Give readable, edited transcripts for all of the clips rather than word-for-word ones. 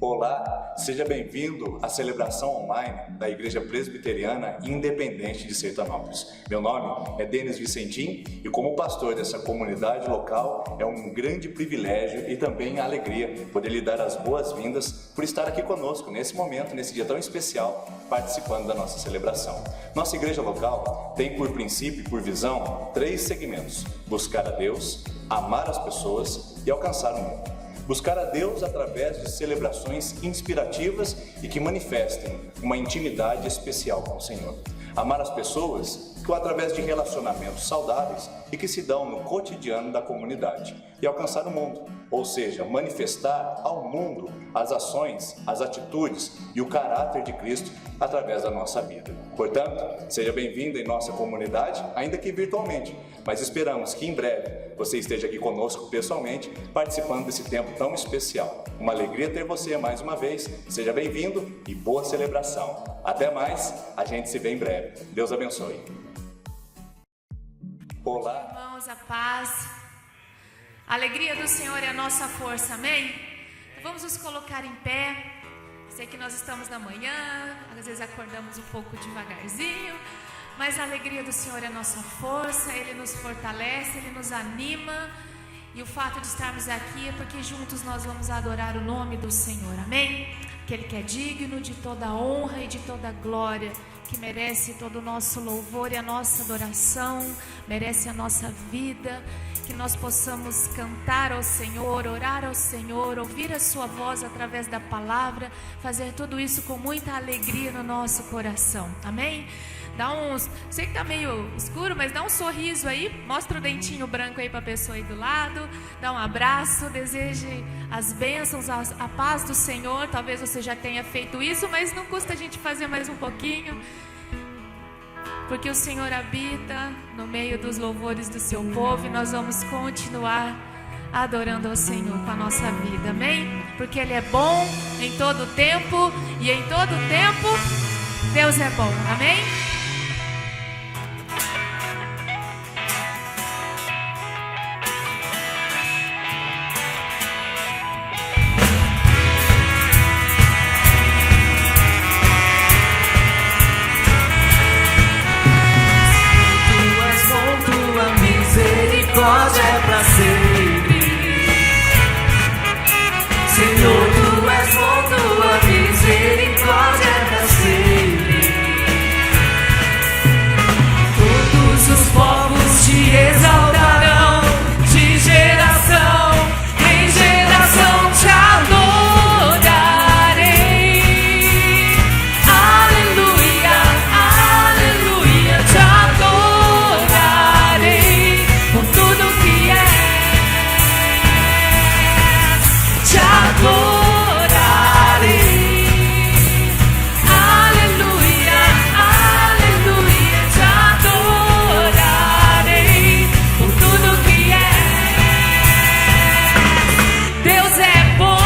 Olá, seja bem-vindo à celebração online da Igreja Presbiteriana Independente de Sertanópolis. Meu nome é Denis Vicentim e como pastor dessa comunidade local é um grande privilégio e também alegria poder lhe dar as boas-vindas por estar aqui conosco nesse momento, nesse dia tão especial, participando da nossa celebração. Nossa igreja local tem por princípio e por visão 3 segmentos: buscar a Deus, amar as pessoas e alcançar o mundo. Buscar a Deus através de celebrações inspirativas e que manifestem uma intimidade especial com o Senhor. Amar as pessoas através de relacionamentos saudáveis e que se dão no cotidiano da comunidade. E alcançar o mundo, ou seja, manifestar ao mundo as ações, as atitudes e o caráter de Cristo através da nossa vida. Portanto, seja bem-vindo em nossa comunidade, ainda que virtualmente, mas esperamos que em breve você esteja aqui conosco pessoalmente, participando desse tempo tão especial. Uma alegria ter você mais uma vez. Seja bem-vindo e boa celebração. Até mais, a gente se vê em breve. Deus abençoe. Olá. Irmãos, a paz. A alegria do Senhor é a nossa força, amém? Então vamos nos colocar em pé. Sei que nós estamos na manhã, às vezes acordamos um pouco devagarzinho, mas a alegria do Senhor é a nossa força. Ele nos fortalece, Ele nos anima. E o fato de estarmos aqui é porque juntos nós vamos adorar o nome do Senhor, amém? Aquele que é digno de toda a honra e de toda a glória, que merece todo o nosso louvor e a nossa adoração, merece a nossa vida, que nós possamos cantar ao Senhor, orar ao Senhor, ouvir a sua voz através da palavra, fazer tudo isso com muita alegria no nosso coração, amém? Sei que tá meio escuro, mas dá um sorriso aí, mostra o dentinho branco aí para a pessoa aí do lado, dá um abraço, deseje as bênçãos, a paz do Senhor. Talvez você já tenha feito isso, mas não custa a gente fazer mais um pouquinho, porque o Senhor habita no meio dos louvores do seu povo e nós vamos continuar adorando ao Senhor com a nossa vida, amém? Porque Ele é bom em todo tempo e em todo tempo Deus é bom, amém? Misericórdia é pra sempre. Senhor, Tu és bom, Tua misericórdia é pra sempre. Todos os povos te exaltarão, de geração em geração te adorarei. Aleluia, aleluia, te adorarei. Por tudo que és, te adorarei. Aleluia, aleluia, te adorarei. Por tudo que és, Deus é bom.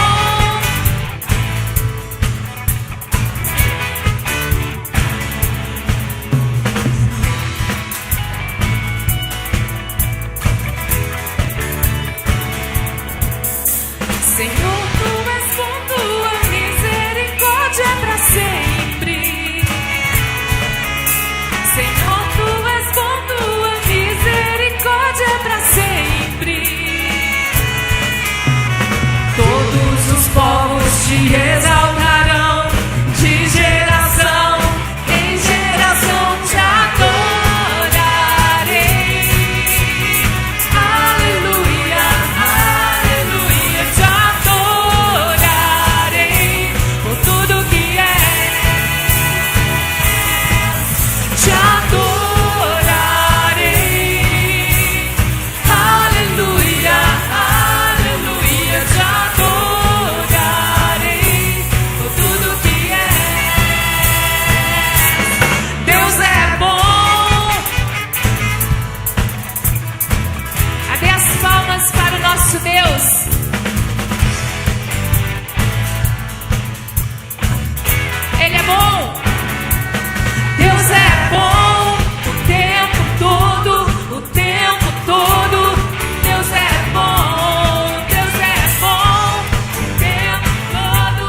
Senhor, Tu és bom, Tua misericórdia é pra sempre. Senhor, Tu és bom, Tua misericórdia é pra sempre. Todos os povos te exaltarão, de geração em geração te adorarei. Aleluia, aleluia, te adorarei. Por tudo que és, te adorarei. Aleluia, aleluia, te adorarei. Por tudo que és, Deus é bom. Cadê as palmas para o nosso Deus? Ele é bom. Deus é bom o tempo todo, o tempo todo. Deus é bom, Deus é bom o tempo todo.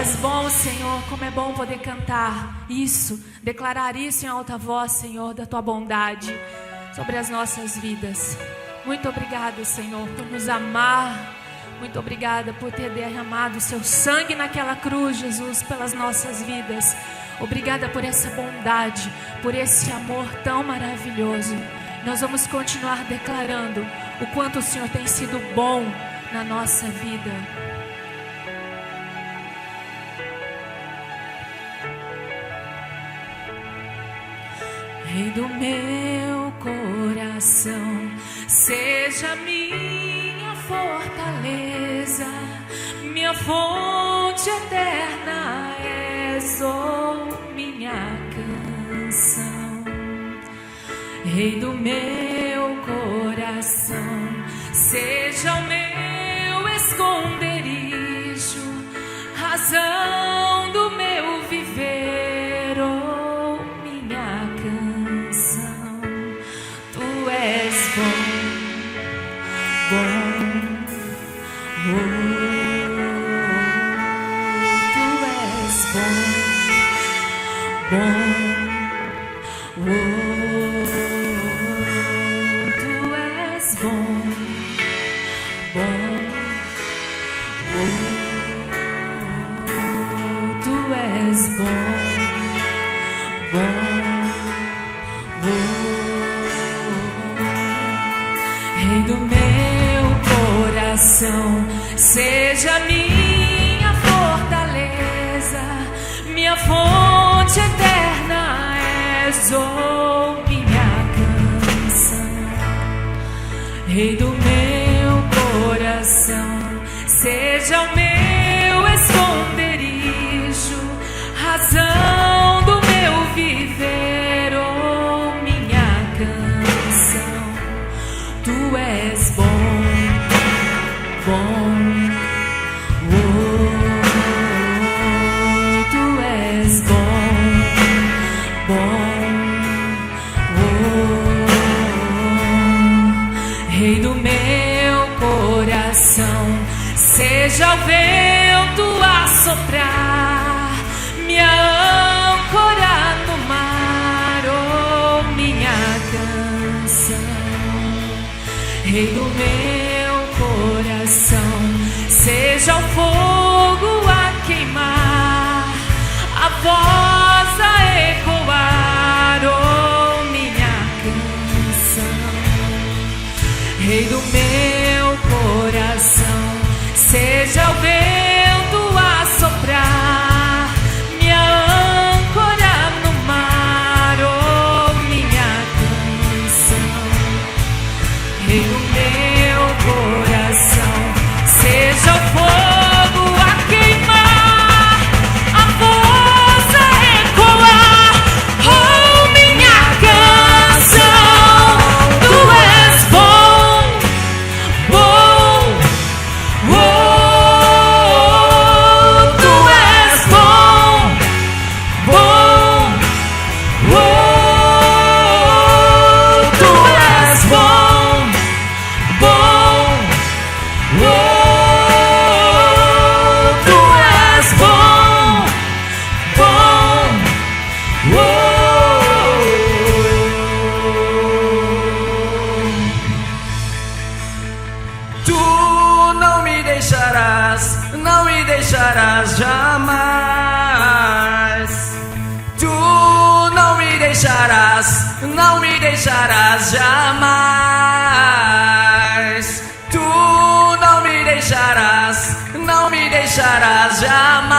és bom, Senhor, como é bom poder cantar isso, declarar isso em alta voz, Senhor, da tua bondade sobre as nossas vidas. Muito obrigado, Senhor, por nos amar. Muito obrigada por ter derramado o seu sangue naquela cruz, Jesus, pelas nossas vidas. Obrigada por essa bondade, por esse amor tão maravilhoso. Nós vamos continuar declarando o quanto o Senhor tem sido bom na nossa vida. Rei do meu coração, seja minha fortaleza, minha fonte eterna és, oh, minha canção. Rei do meu coração, seja o meu esconderijo, razão do meu viver, oh, minha canção. Tu és bom, bom, oh, tu és bom, bom, oh, tu és bom, bom, oh, tu és bom, bom, Rei do meu coração, seja minha fortaleza, minha fonte eterna és, oh, minha canção. Rei do meu coração, seja o meu esconderijo, razão do meu viver, oh, minha canção. Tu és bom, bom, oh, tu és bom, bom, oh, Rei do meu coração, seja o vento a soprar, minha âncora no mar, oh, minha canção. Rei do meu coração, seja o fogo a queimar, a voz a ecoar, oh, minha canção. Rei do meu coração, seja o vento a soprar, minha âncora no mar, oh, minha canção. Rei do meu coração, seja o fogo a queimar, a voz a ecoar, oh, minha canção. Tu és bom, bom, oh, tu és bom, bom, oh, tu és bom, bom, oh, tu és bom, bom, Tu não me deixarás jamais. Tu não me deixarás jamais. Tu não me deixarás jamais.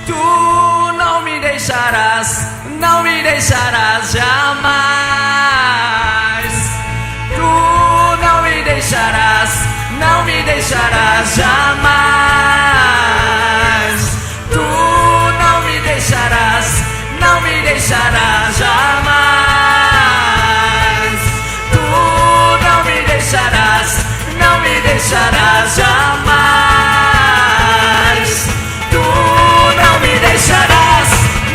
Tu não me deixarás jamais. Tu não me deixarás jamais. Tu não me deixarás jamais. Tu não me deixarás jamais. Tu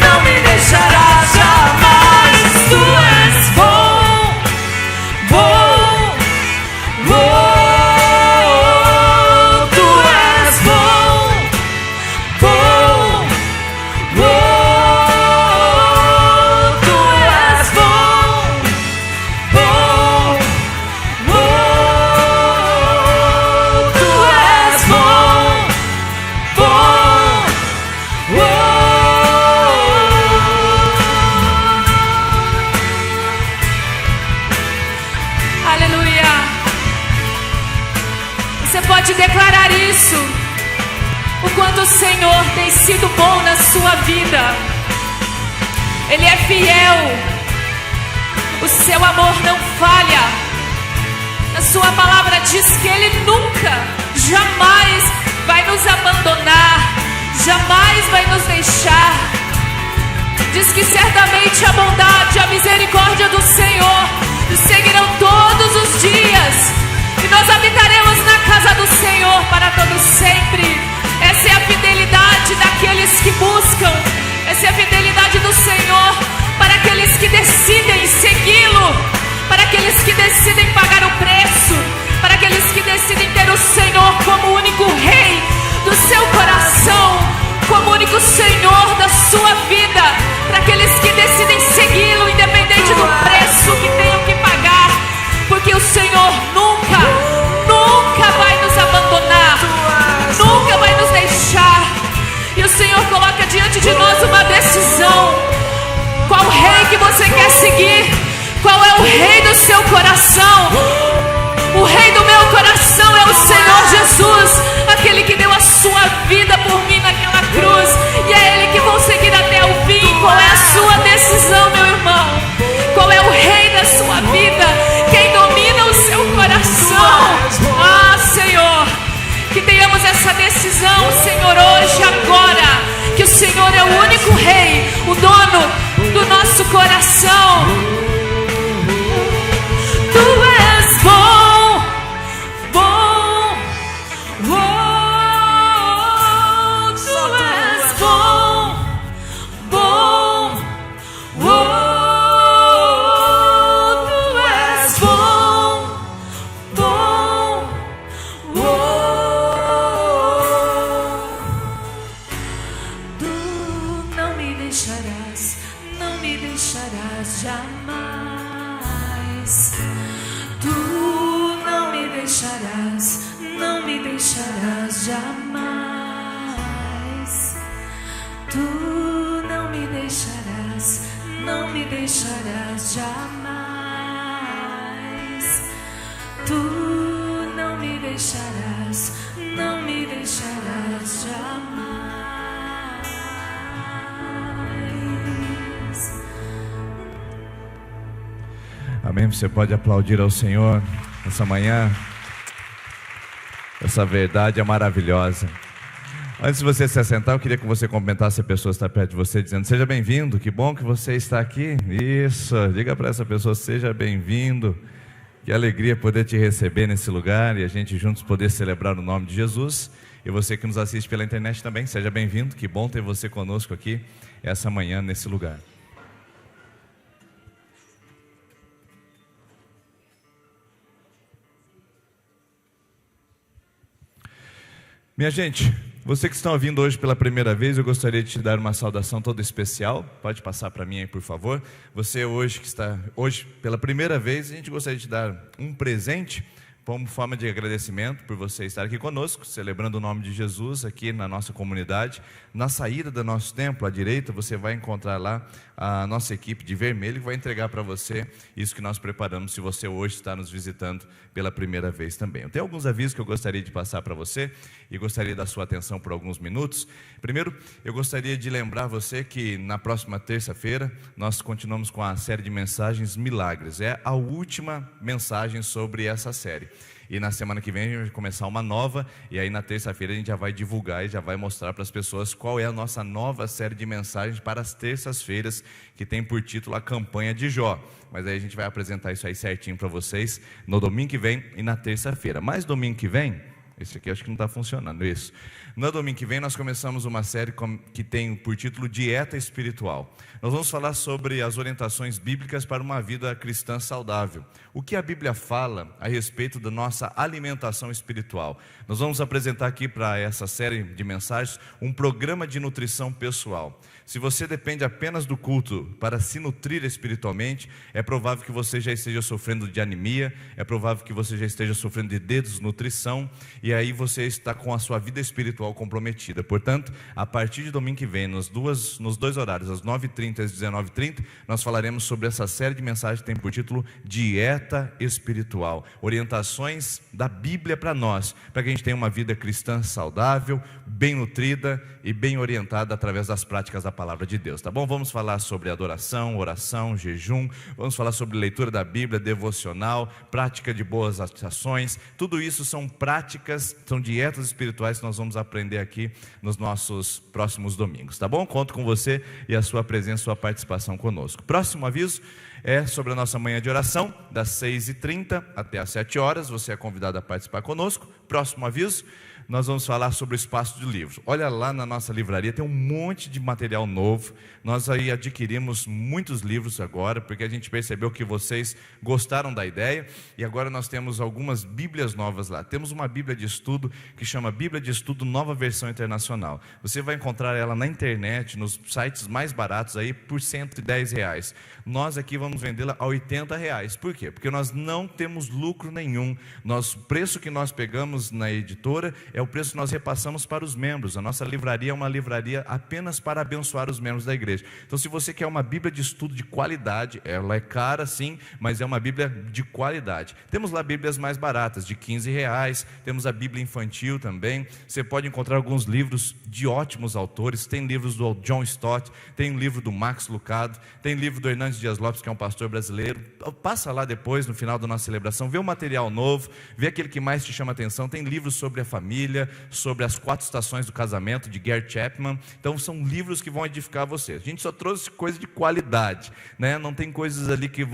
não me deixarás jamais. Tu és bom, bom, oh, tu és bom, Aleluia. Você pode declarar isso. O quanto o Senhor tem sido bom na sua vida. Ele é fiel. O seu amor não falha. A sua palavra diz que Ele nunca, jamais vai nos abandonar, jamais vai nos deixar. Diz que certamente a bondade, a misericórdia do Senhor nos seguirão todos os dias, e nós habitaremos na casa do Senhor para todo sempre. Essa é a fidelidade daqueles que buscam. Essa é a fidelidade do Senhor para aqueles que decidem segui-lo, para aqueles que decidem pagar o preço, para aqueles que decidem ter o Senhor como único Rei do seu coração, como único Senhor da sua vida, para aqueles que decidem segui-lo independente do preço que tenham que pagar, porque o Senhor nunca, nunca vai nos abandonar, nunca vai nos deixar. E o Senhor coloca diante de nós uma decisão. Qual Rei que você quer seguir? Qual é o Rei do seu coração? O Rei do meu coração é o Senhor Jesus, aquele que deu a sua vida por mim naquela cruz, e é Ele que vou seguir até o fim. Qual é a sua decisão, meu irmão? Qual é o Rei da sua vida? Quem domina o seu coração? Ah, Senhor, que tenhamos essa decisão, Senhor, hoje, agora, que o Senhor é o único Rei, o dono do nosso coração. Tu és bom, bom, oh, tu és bom, bom, oh, tu és bom, bom, oh, tu não me deixarás, não me deixarás jamais. Tu não me deixarás, não me deixarás jamais. Tu não me deixarás, não me deixarás jamais. Tu não me deixarás, não me deixarás jamais. Amém? Você pode aplaudir ao Senhor essa manhã. Essa verdade é maravilhosa. Antes de você se assentar, eu queria que você cumprimentasse a pessoa que está perto de você, dizendo: seja bem-vindo, que bom que você está aqui. Isso, diga para essa pessoa: seja bem-vindo. Que alegria poder te receber nesse lugar e a gente juntos poder celebrar o nome de Jesus. E você que nos assiste pela internet também, seja bem-vindo. Que bom ter você conosco aqui essa manhã nesse lugar. Minha gente, você que está ouvindo hoje pela primeira vez, eu gostaria de te dar uma saudação toda especial. Pode passar para mim aí, por favor. Você hoje que está hoje pela primeira vez, a gente gostaria de te dar um presente como forma de agradecimento por você estar aqui conosco, celebrando o nome de Jesus aqui na nossa comunidade. Na saída do nosso templo, à direita, você vai encontrar lá a nossa equipe de vermelho, que vai entregar para você isso que nós preparamos, se você hoje está nos visitando pela primeira vez também. Eu tenho alguns avisos que eu gostaria de passar para você e gostaria da sua atenção por alguns minutos. Primeiro, eu gostaria de lembrar você que na próxima terça-feira nós continuamos com a série de mensagens Milagres. É a última mensagem sobre essa série. E na semana que vem a gente vai começar uma nova, e aí na terça-feira a gente já vai divulgar e já vai mostrar para as pessoas qual é a nossa nova série de mensagens para as terças-feiras, que tem por título a campanha de Jó. Mas aí a gente vai apresentar isso aí certinho para vocês no domingo que vem e na terça-feira. Mas domingo que vem, esse aqui acho que não está funcionando, isso. No domingo que vem nós começamos uma série que tem por título Dieta Espiritual. Nós vamos falar sobre as orientações bíblicas para uma vida cristã saudável. O que a Bíblia fala a respeito da nossa alimentação espiritual. Nós vamos apresentar aqui para essa série de mensagens um programa de nutrição pessoal. Se você depende apenas do culto para se nutrir espiritualmente, é provável que você já esteja sofrendo de anemia, é provável que você já esteja sofrendo de desnutrição, e aí você está com a sua vida espiritual comprometida. Portanto, a partir de domingo que vem, nos dois horários, às 9h30 e às 19h30, nós falaremos sobre essa série de mensagens que tem por título Dieta Espiritual, orientações da Bíblia para nós, para que a gente tenha uma vida cristã saudável, bem nutrida e bem orientada através das práticas da palavra de Deus, tá bom? Vamos falar sobre adoração, oração, jejum, vamos falar sobre leitura da Bíblia, devocional, prática de boas ações. Tudo isso são práticas, são dietas espirituais que nós vamos aprender aqui nos nossos próximos domingos, tá bom? Conto com você e a sua presença, sua participação conosco. Próximo aviso é sobre a nossa manhã de oração, das 6h30 até às 7h. Você é convidado a participar conosco. Próximo aviso, nós vamos falar sobre o espaço de livros. Olha lá na nossa livraria, tem um monte de material novo. Nós aí adquirimos muitos livros agora, porque a gente percebeu que vocês gostaram da ideia, e agora nós temos algumas bíblias novas lá. Temos uma bíblia de estudo que chama Bíblia de Estudo Nova Versão Internacional. Você vai encontrar ela na internet, nos sites mais baratos aí, por R$110. Nós aqui vamos vendê-la a R$80. Por quê? Porque nós não temos lucro nenhum. O preço que nós pegamos na editora é o preço que nós repassamos para os membros. A nossa livraria é uma livraria apenas para abençoar os membros da igreja. Então, se você quer uma Bíblia de estudo de qualidade, ela é cara sim, mas é uma Bíblia de qualidade. Temos lá Bíblias mais baratas, de R$15. Temos a Bíblia infantil também. Você pode encontrar alguns livros de ótimos autores. Tem livros do John Stott, tem um livro do Max Lucado, tem livro do Hernandes Dias Lopes, que é um pastor brasileiro. Passa lá depois, no final da nossa celebração, vê o material novo, vê aquele que mais te chama atenção. Tem livros sobre a família, sobre as 4 estações do casamento, de Gary Chapman. Então são livros que vão edificar você. A gente só trouxe coisa de qualidade, né? Não tem coisas ali que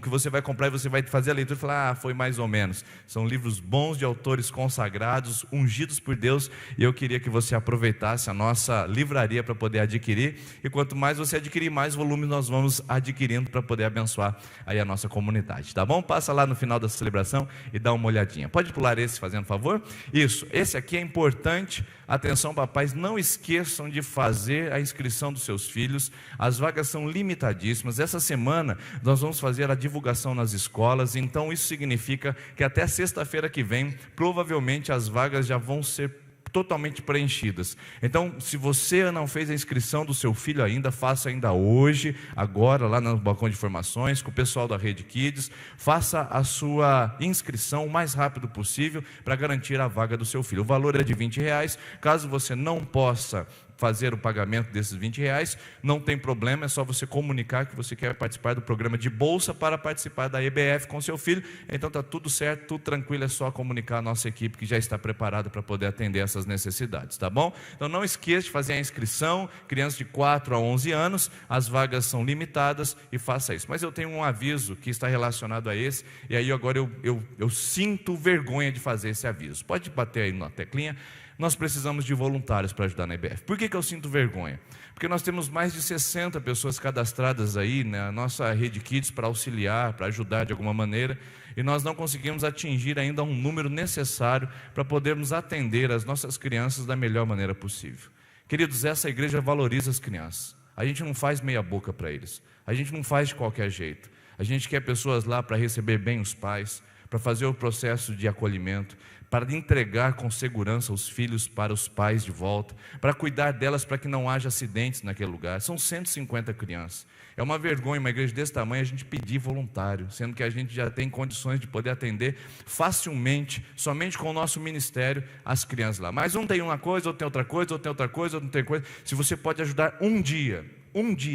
você vai comprar e você vai fazer a leitura e falar, foi mais ou menos. São livros bons de autores consagrados, ungidos por Deus, e eu queria que você aproveitasse a nossa livraria para poder adquirir, e quanto mais você adquirir, mais volume nós vamos adquirindo para poder abençoar aí a nossa comunidade, tá bom? Passa lá no final da celebração e dá uma olhadinha. Pode pular esse, fazendo favor? Isso, esse aqui é importante. Atenção, papais, não esqueçam de fazer a inscrição dos seus filhos. As vagas são limitadíssimas. Essa semana nós vamos fazer a divulgação nas escolas, então isso significa que até sexta-feira que vem, provavelmente as vagas já vão ser totalmente preenchidas. Então, se você não fez a inscrição do seu filho ainda, faça ainda hoje, agora, lá no balcão de informações, com o pessoal da Rede Kids. Faça a sua inscrição o mais rápido possível para garantir a vaga do seu filho. O valor é de R$20. Caso você não possa fazer o pagamento desses R$20, não tem problema, é só você comunicar que você quer participar do programa de bolsa para participar da EBF com seu filho. Então está tudo certo, tudo tranquilo, é só comunicar a nossa equipe que já está preparada para poder atender essas necessidades, tá bom? Então não esqueça de fazer a inscrição, crianças de 4 a 11 anos, as vagas são limitadas, e faça isso. Mas eu tenho um aviso que está relacionado a esse, e aí agora eu sinto vergonha de fazer esse aviso. Pode bater aí na teclinha. Nós precisamos de voluntários para ajudar na EBF. Por que eu sinto vergonha? Porque nós temos mais de 60 pessoas cadastradas aí na nossa Rede Kids para auxiliar, para ajudar de alguma maneira, e nós não conseguimos atingir ainda um número necessário para podermos atender as nossas crianças da melhor maneira possível. Queridos, essa igreja valoriza as crianças. A gente não faz meia boca para eles. A gente não faz de qualquer jeito. A gente quer pessoas lá para receber bem os pais, para fazer o processo de acolhimento, para entregar com segurança os filhos para os pais de volta, para cuidar delas para que não haja acidentes naquele lugar. São 150 crianças. É uma vergonha uma igreja desse tamanho a gente pedir voluntário, sendo que a gente já tem condições de poder atender facilmente, somente com o nosso ministério, as crianças lá. Mas um tem uma coisa, outro tem outra coisa, outro tem outra coisa, outro não tem coisa. Se você pode ajudar um dia,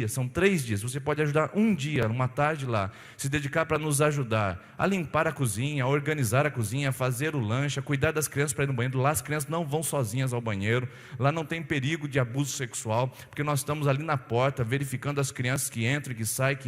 são 3 dias, você pode ajudar um dia, uma tarde lá, se dedicar para nos ajudar a limpar a cozinha, a organizar a cozinha, a fazer o lanche, a cuidar das crianças para ir no banheiro. Lá as crianças não vão sozinhas ao banheiro, lá não tem perigo de abuso sexual, porque nós estamos ali na porta, verificando as crianças que entram e que saem,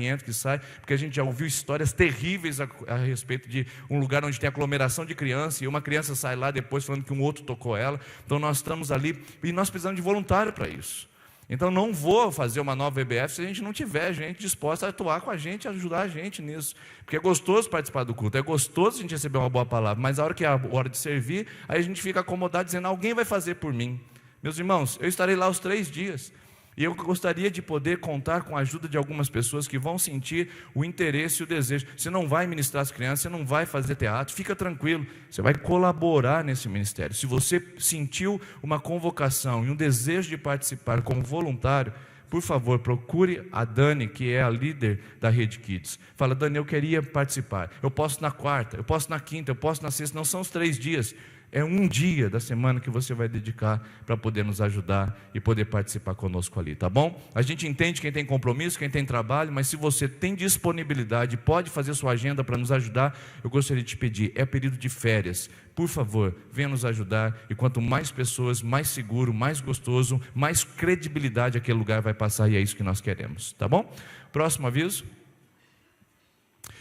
porque a gente já ouviu histórias terríveis a respeito de um lugar onde tem aglomeração de crianças, e uma criança sai lá depois falando que um outro tocou ela. Então nós estamos ali, e nós precisamos de voluntário para isso. Então não vou fazer uma nova EBF se a gente não tiver gente disposta a atuar com a gente, a ajudar a gente nisso. Porque é gostoso participar do culto, é gostoso a gente receber uma boa palavra, mas a hora que é a hora de servir, aí a gente fica acomodado dizendo, alguém vai fazer por mim. Meus irmãos, eu estarei lá os 3 dias. E eu gostaria de poder contar com a ajuda de algumas pessoas que vão sentir o interesse e o desejo. Você não vai ministrar as crianças, você não vai fazer teatro, fica tranquilo. Você vai colaborar nesse ministério. Se você sentiu uma convocação e um desejo de participar como voluntário, por favor, procure a Dani, que é a líder da Rede Kids. Fala: Dani, eu queria participar. Eu posso na quarta, eu posso na quinta, eu posso na sexta. Não são os 3 dias. É um dia da semana que você vai dedicar para poder nos ajudar e poder participar conosco ali, tá bom? A gente entende quem tem compromisso, quem tem trabalho, mas se você tem disponibilidade, pode fazer sua agenda para nos ajudar, eu gostaria de te pedir, é período de férias, por favor, venha nos ajudar, e quanto mais pessoas, mais seguro, mais gostoso, mais credibilidade aquele lugar vai passar, e é isso que nós queremos, tá bom? Próximo aviso.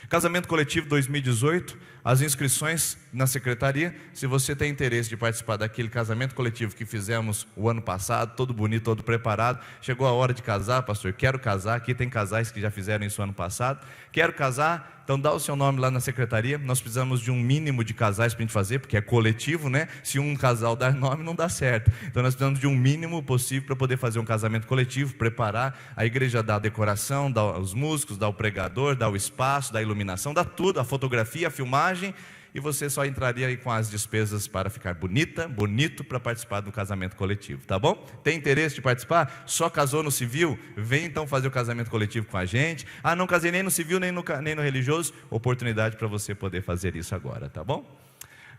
Casamento Coletivo 2018, as inscrições na secretaria. Se você tem interesse de participar daquele casamento coletivo que fizemos o ano passado, todo bonito, todo preparado, chegou a hora de casar, pastor, quero casar, aqui tem casais que já fizeram isso ano passado, quero casar, então dá o seu nome lá na secretaria, nós precisamos de um mínimo de casais para a gente fazer, porque é coletivo, né? Se um casal dar nome, não dá certo, então nós precisamos de um mínimo possível para poder fazer um casamento coletivo, preparar, a igreja dá a decoração, dá os músicos, dá o pregador, dá o espaço, dá a iluminação, dá tudo, a fotografia, a filmagem, e você só entraria aí com as despesas para ficar bonito para participar do casamento coletivo, tá bom? Tem interesse de participar? Só casou no civil? Vem então fazer o casamento coletivo com a gente. Ah, não casei nem no civil, nem no religioso? Oportunidade para você poder fazer isso agora, tá bom?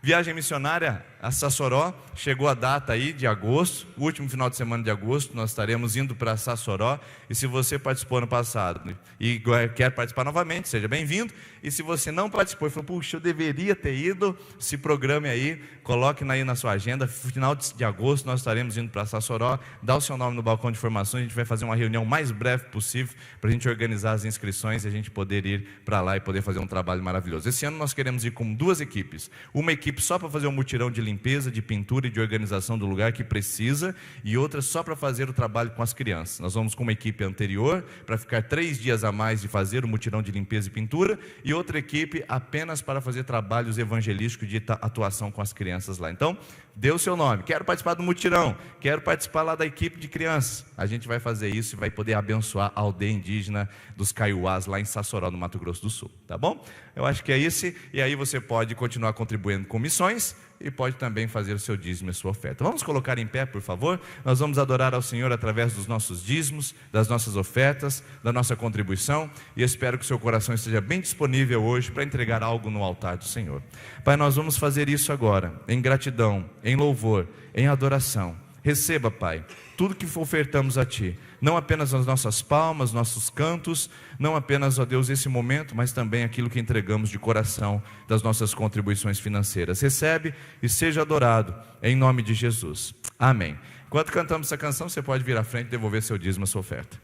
Viagem missionária a Sassoró, chegou a data aí de agosto, o último final de semana de agosto, nós estaremos indo para Sassoró, e se você participou no passado e quer participar novamente, seja bem-vindo, e se você não participou e falou, puxa, eu deveria ter ido, se programe aí, coloque aí na sua agenda, final de agosto nós estaremos indo para Sassoró, dá o seu nome no balcão de informações, a gente vai fazer uma reunião mais breve possível, para a gente organizar as inscrições e a gente poder ir para lá e poder fazer um trabalho maravilhoso. Esse ano nós queremos ir com 2 equipes, uma equipe só para fazer um mutirão de limpeza, de pintura e de organização do lugar que precisa, e outra só para fazer o trabalho com as crianças. Nós vamos com uma equipe anterior, para ficar 3 dias a mais de fazer o mutirão de limpeza e pintura, e outra equipe apenas para fazer trabalhos evangelísticos de atuação com as crianças lá. Então, dê o seu nome, quero participar do mutirão, quero participar lá da equipe de crianças. A gente vai fazer isso e vai poder abençoar a aldeia indígena dos Kaiowás, lá em Sassoró, no Mato Grosso do Sul, tá bom? Eu acho que é isso, e aí você pode continuar contribuindo com missões, e pode também fazer o seu dízimo e a sua oferta. Vamos colocar em pé, por favor? Nós vamos adorar ao Senhor através dos nossos dízimos, das nossas ofertas, da nossa contribuição, e espero que o seu coração esteja bem disponível hoje para entregar algo no altar do Senhor. Pai, nós vamos fazer isso agora, em gratidão, em louvor, em adoração. Receba, Pai, tudo que ofertamos a Ti, não apenas as nossas palmas, nossos cantos, não apenas, ó Deus, esse momento, mas também aquilo que entregamos de coração das nossas contribuições financeiras. Recebe e seja adorado, em nome de Jesus. Amém. Enquanto cantamos essa canção, você pode vir à frente e devolver seu dízimo, a sua oferta.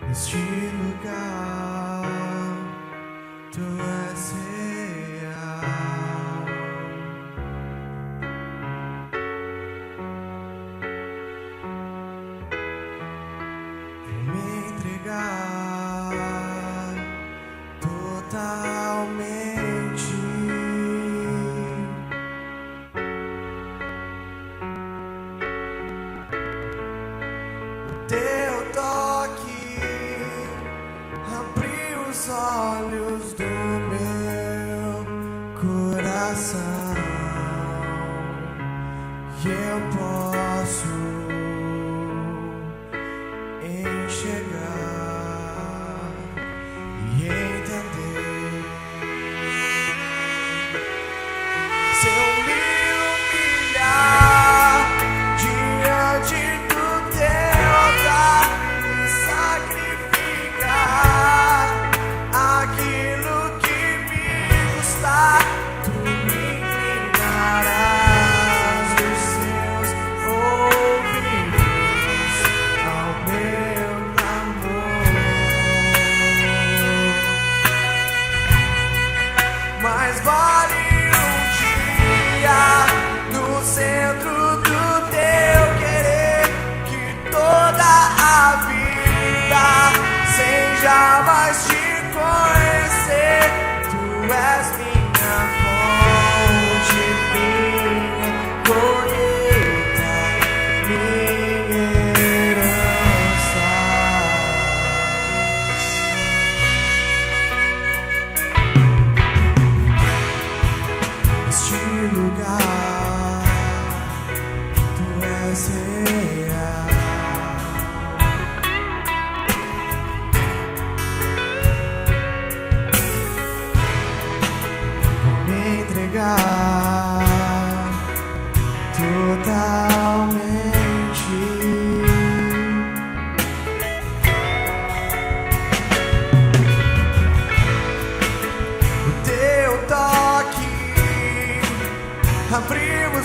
Neste lugar, Tu és real. Vou me entregar totalmente. O Teu toque os olhos do meu coração, e eu posso enxergar e entender. Se eu me humilhar diante do Teu altar e sacrificar aquilo que me custar, Tu me inclinarás os seus ouvidos.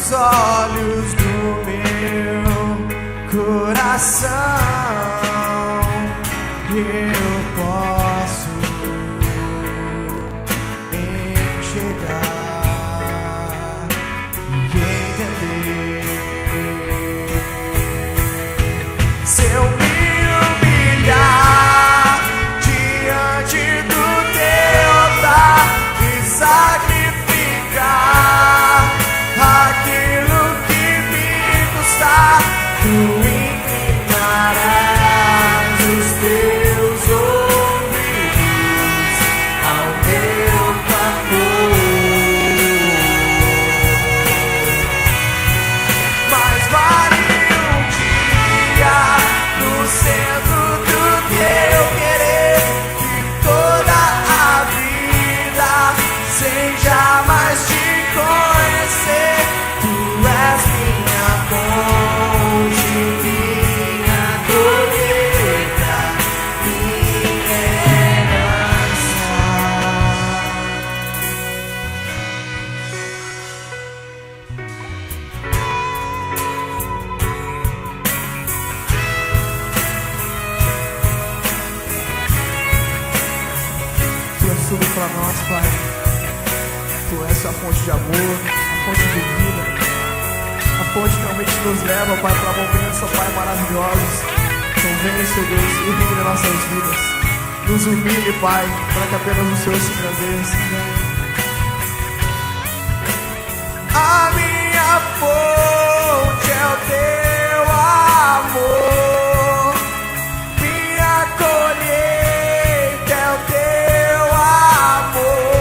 os olhos do meu coração, eu posso enxergar e entender. Se eu me humilhar diante do teu altar e sacrificar aquilo que me custar, tu inclinarás os teus ouvidos ao meu clamor. Mas vale um dia no centro do teu querer, que toda a vida sem jamais te conhecer. Tu és minha ponte, minha colheita, minha herança. Tu és tudo para nós, Pai. Tu és a fonte de amor, a fonte de vida, a fonte que realmente nos leva, Pai, para momentos, ó Pai, maravilhosos. Então vem, Senhor Deus, e reine nossas vidas. Nos humilhe, Pai, para que apenas o Senhor se engrandeça. A minha fonte é o teu amor, minha colheita é o teu amor,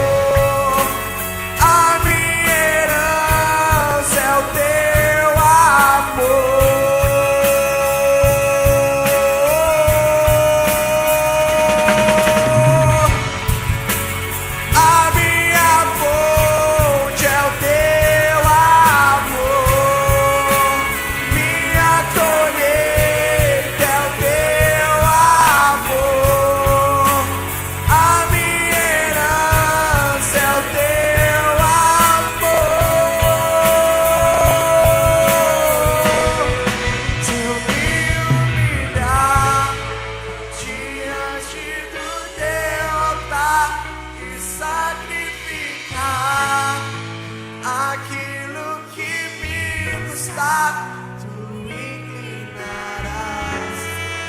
a minha herança é o teu amor. A minha fonte é o teu amor, minha colheita é o teu amor, a minha herança é o teu amor. Se eu me humilhar diante do teu altar e sacrificar aquilo que me custar, tu inclinarás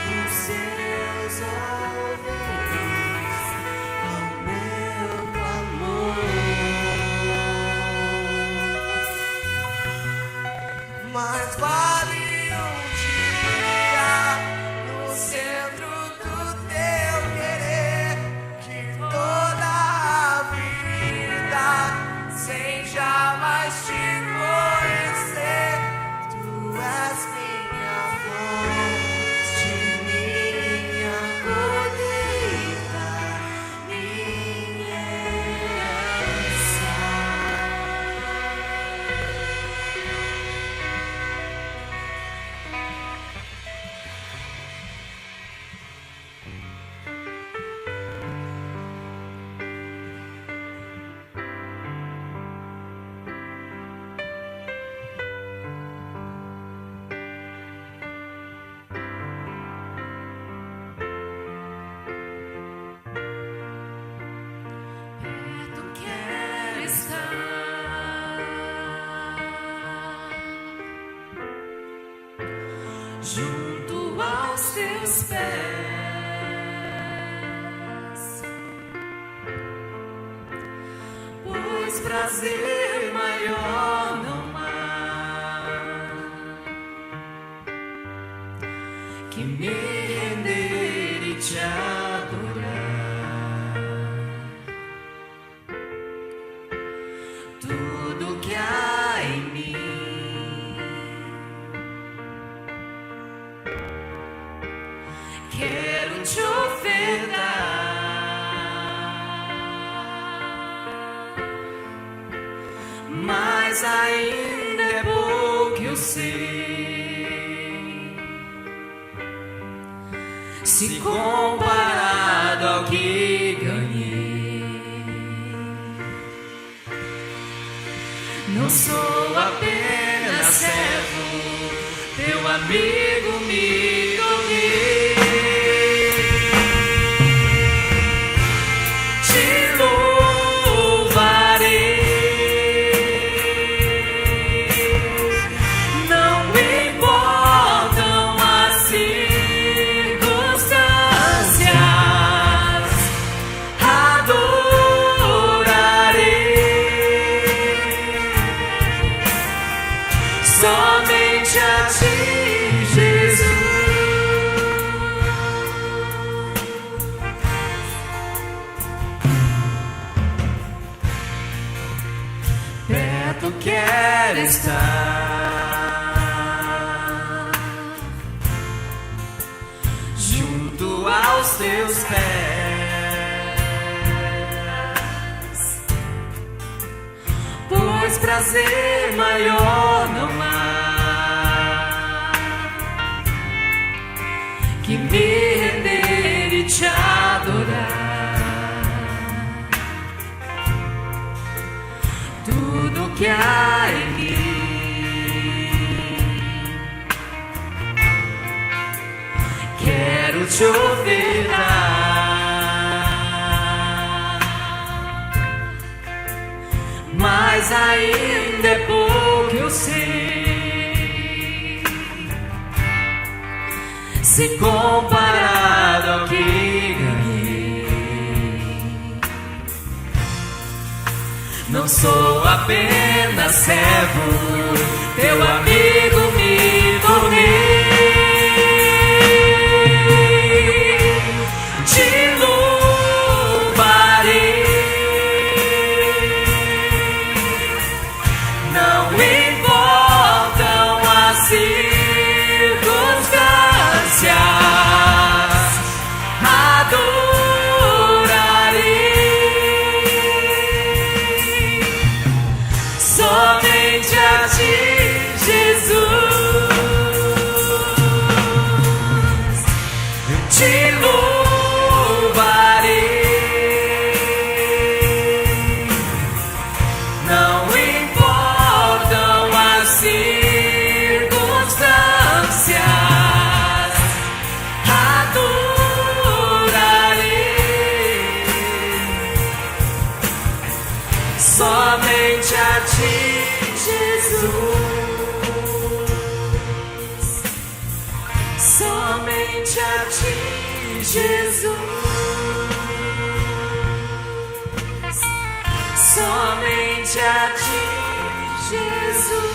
os seus ouvidos ao meu clamor. Mas vale um dia no centro do teu querer, que toda a vida sem jamais te conhecer. Tu és minha fonte, minha colheita, minha herança. Perto quero estar, junto aos teus pés, pois prazer maior não há que me render e te adorar. Tudo que há em mim quero te ofertar, mas ainda é pouco eu sei, se comparado ao que ganhei. Não sou apenas amigo me tornei. Te louvarei. Não me importam as circunstâncias, somente a ti, Jesus. Perto quero estar, junto aos teus pés, pois prazer maior não há que me render e te adorar. Tudo que há em mim quero te ofertar, mas ainda é pouco eu sei, se comparado ao que ganhei. Não sou apenas servo, teu amigo me tornei. Te louvarei. Não importam as circunstâncias, adorarei somente a ti, Jesus. Eu te louvarei. Não importam as circunstâncias, adorarei somente a ti, Jesus. Somente a ti, Jesus. Somente a ti, Jesus.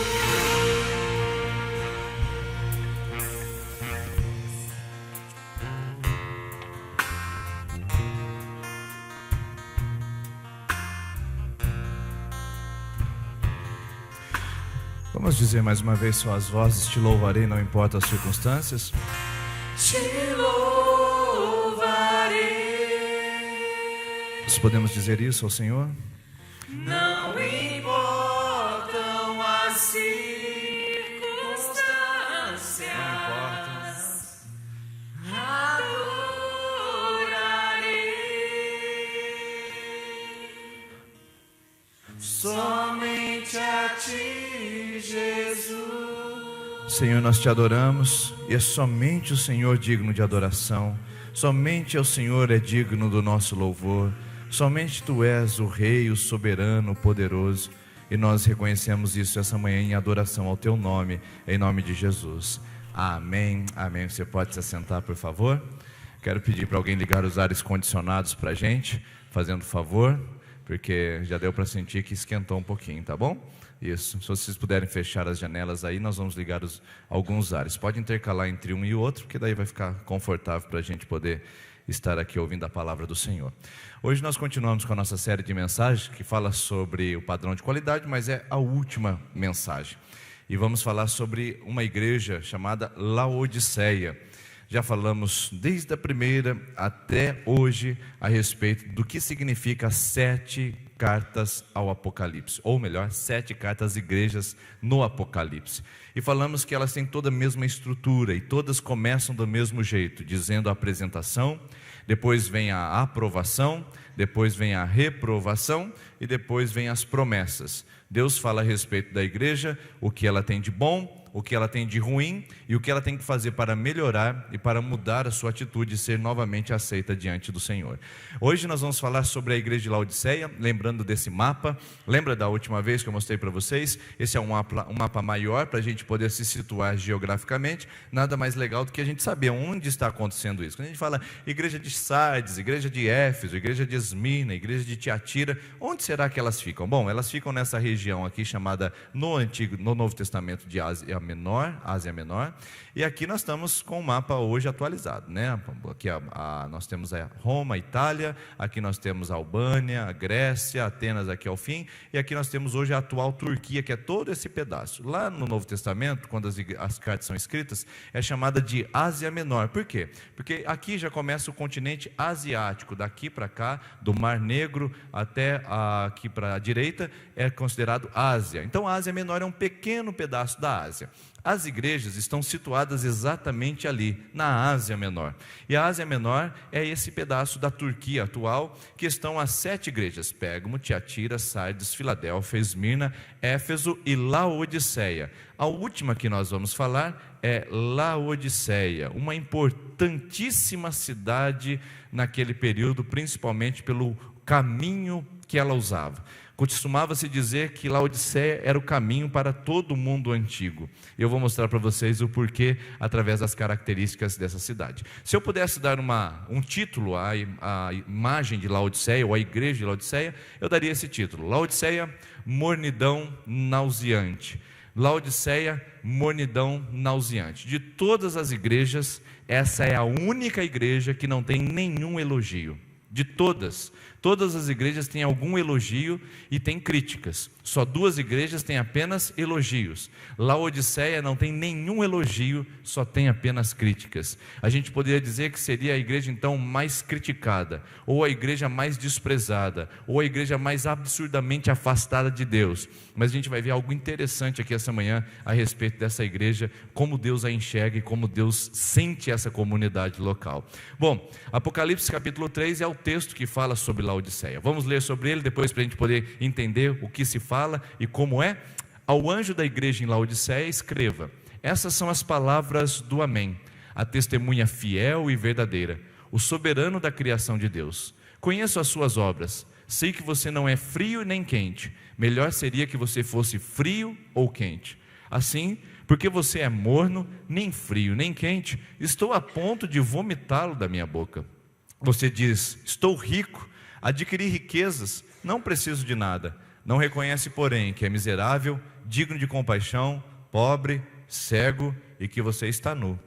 Vamos dizer mais uma vez só as vozes: te louvarei, não importa as circunstâncias. Te louvarei. Nós podemos dizer isso ao Senhor? Não importam as circunstâncias, adorarei somente a ti, Jesus. Senhor, nós te adoramos e é somente o Senhor digno de adoração. Somente o Senhor é digno do nosso louvor. Somente Tu és o Rei, o soberano, o poderoso. E nós reconhecemos isso essa manhã em adoração ao Teu nome, em nome de Jesus. Amém, amém. Você pode se assentar, por favor? Quero pedir para alguém ligar os ares condicionados para a gente, fazendo favor, porque já deu para sentir que esquentou um pouquinho, tá bom? Isso, se vocês puderem fechar as janelas aí, nós vamos ligar alguns ares. Pode intercalar entre um e o outro, porque daí vai ficar confortável para a gente poder estar aqui ouvindo a palavra do Senhor. Hoje nós continuamos com a nossa série de mensagens que fala sobre o padrão de qualidade, mas é a última mensagem. E vamos falar sobre uma igreja chamada Laodiceia. Já falamos desde a primeira até hoje a respeito do que significa 7 cartas ao Apocalipse, ou melhor, 7 cartas às igrejas no Apocalipse. E falamos que elas têm toda a mesma estrutura e todas começam do mesmo jeito, dizendo a apresentação, depois vem a aprovação, depois vem a reprovação e depois vem as promessas. Deus fala a respeito da igreja, o que ela tem de bom, o que ela tem de ruim e o que ela tem que fazer para melhorar e para mudar a sua atitude e ser novamente aceita diante do Senhor. Hoje nós vamos falar sobre a igreja de Laodiceia, lembrando desse mapa. Lembra da última vez que eu mostrei para vocês? Esse é um mapa maior para a gente poder se situar geograficamente. Nada mais legal do que a gente saber onde está acontecendo isso. Quando a gente fala igreja de Sardes, igreja de Éfeso, igreja de Esmirna, igreja de Tiatira, onde será que elas ficam? Bom, elas ficam nessa região aqui chamada no Novo Testamento de Ásia Menor, e aqui nós estamos com o mapa hoje atualizado, né? Aqui nós temos a Roma, a Itália, aqui nós temos a Albânia, a Grécia, Atenas aqui ao fim, e aqui nós temos hoje a atual Turquia, que é todo esse pedaço. Lá no Novo Testamento, quando as cartas são escritas, é chamada de Ásia Menor. Por quê? Porque aqui já começa o continente asiático, daqui para cá, do Mar Negro até aqui para a direita, é considerado Ásia. Então a Ásia Menor é um pequeno pedaço da Ásia. As igrejas estão situadas exatamente ali, na Ásia Menor. E a Ásia Menor é esse pedaço da Turquia atual, que estão as 7 igrejas: Pérgamo, Tiatira, Sardes, Filadélfia, Esmirna, Éfeso e Laodiceia. A última que nós vamos falar é Laodiceia, uma importantíssima cidade naquele período, principalmente pelo caminho que ela usava. Costumava-se dizer que Laodiceia era o caminho para todo o mundo antigo. Eu vou mostrar para vocês o porquê através das características dessa cidade. Se eu pudesse dar um título à imagem de Laodiceia, ou à igreja de Laodiceia, eu daria esse título: Laodiceia, mornidão nauseante. Laodiceia, mornidão nauseante. De todas as igrejas, essa é a única igreja que não tem nenhum elogio. De todas as igrejas têm algum elogio e tem críticas. Só 2 igrejas têm apenas elogios. Laodiceia não tem nenhum elogio, só tem apenas críticas. A gente poderia dizer que seria a igreja então mais criticada, ou a igreja mais desprezada, ou a igreja mais absurdamente afastada de Deus. Mas a gente vai ver algo interessante aqui essa manhã a respeito dessa igreja, como Deus a enxerga e como Deus sente essa comunidade local. Bom, Apocalipse capítulo 3 é o texto que fala sobre Laodiceia. Vamos ler sobre ele depois para a gente poder entender o que se fala e como é. Ao anjo da igreja em Laodiceia escreva: essas são as palavras do Amém, a testemunha fiel e verdadeira, o soberano da criação de Deus. Conheço as suas obras, sei que você não é frio nem quente. Melhor seria que você fosse frio ou quente. Assim, porque você é morno, nem frio nem quente, estou a ponto de vomitá-lo da minha boca. Você diz: estou rico, adquiri riquezas, não preciso de nada. Não reconhece, porém, que é miserável, digno de compaixão, pobre, cego e que você está nu.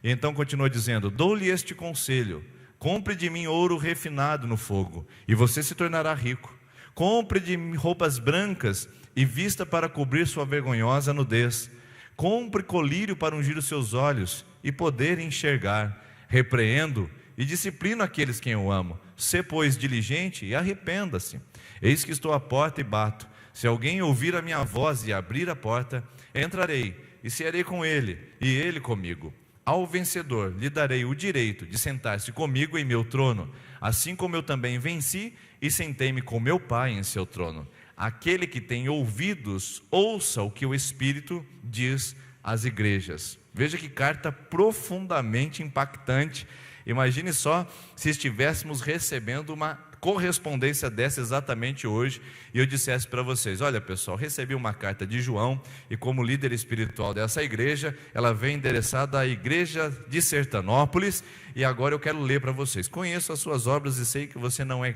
E então continua dizendo: dou-lhe este conselho: compre de mim ouro refinado no fogo, e você se tornará rico. Compre de mim roupas brancas e vista para cobrir sua vergonhosa nudez. Compre colírio para ungir os seus olhos e poder enxergar. Repreendo e disciplino aqueles que eu amo. Sê, pois, diligente e arrependa-se. Eis que estou à porta e bato. Se alguém ouvir a minha voz e abrir a porta, entrarei e cearei com ele e ele comigo. Ao vencedor lhe darei o direito de sentar-se comigo em meu trono, assim como eu também venci e sentei-me com meu Pai em seu trono. Aquele que tem ouvidos, ouça o que o Espírito diz às igrejas. Veja que carta profundamente impactante. Imagine só se estivéssemos recebendo uma correspondência dessa exatamente hoje e eu dissesse para vocês: olha pessoal, recebi uma carta de João e como líder espiritual dessa igreja, ela vem endereçada à igreja de Sertanópolis e agora eu quero ler para vocês. Conheço as suas obras e sei que você não é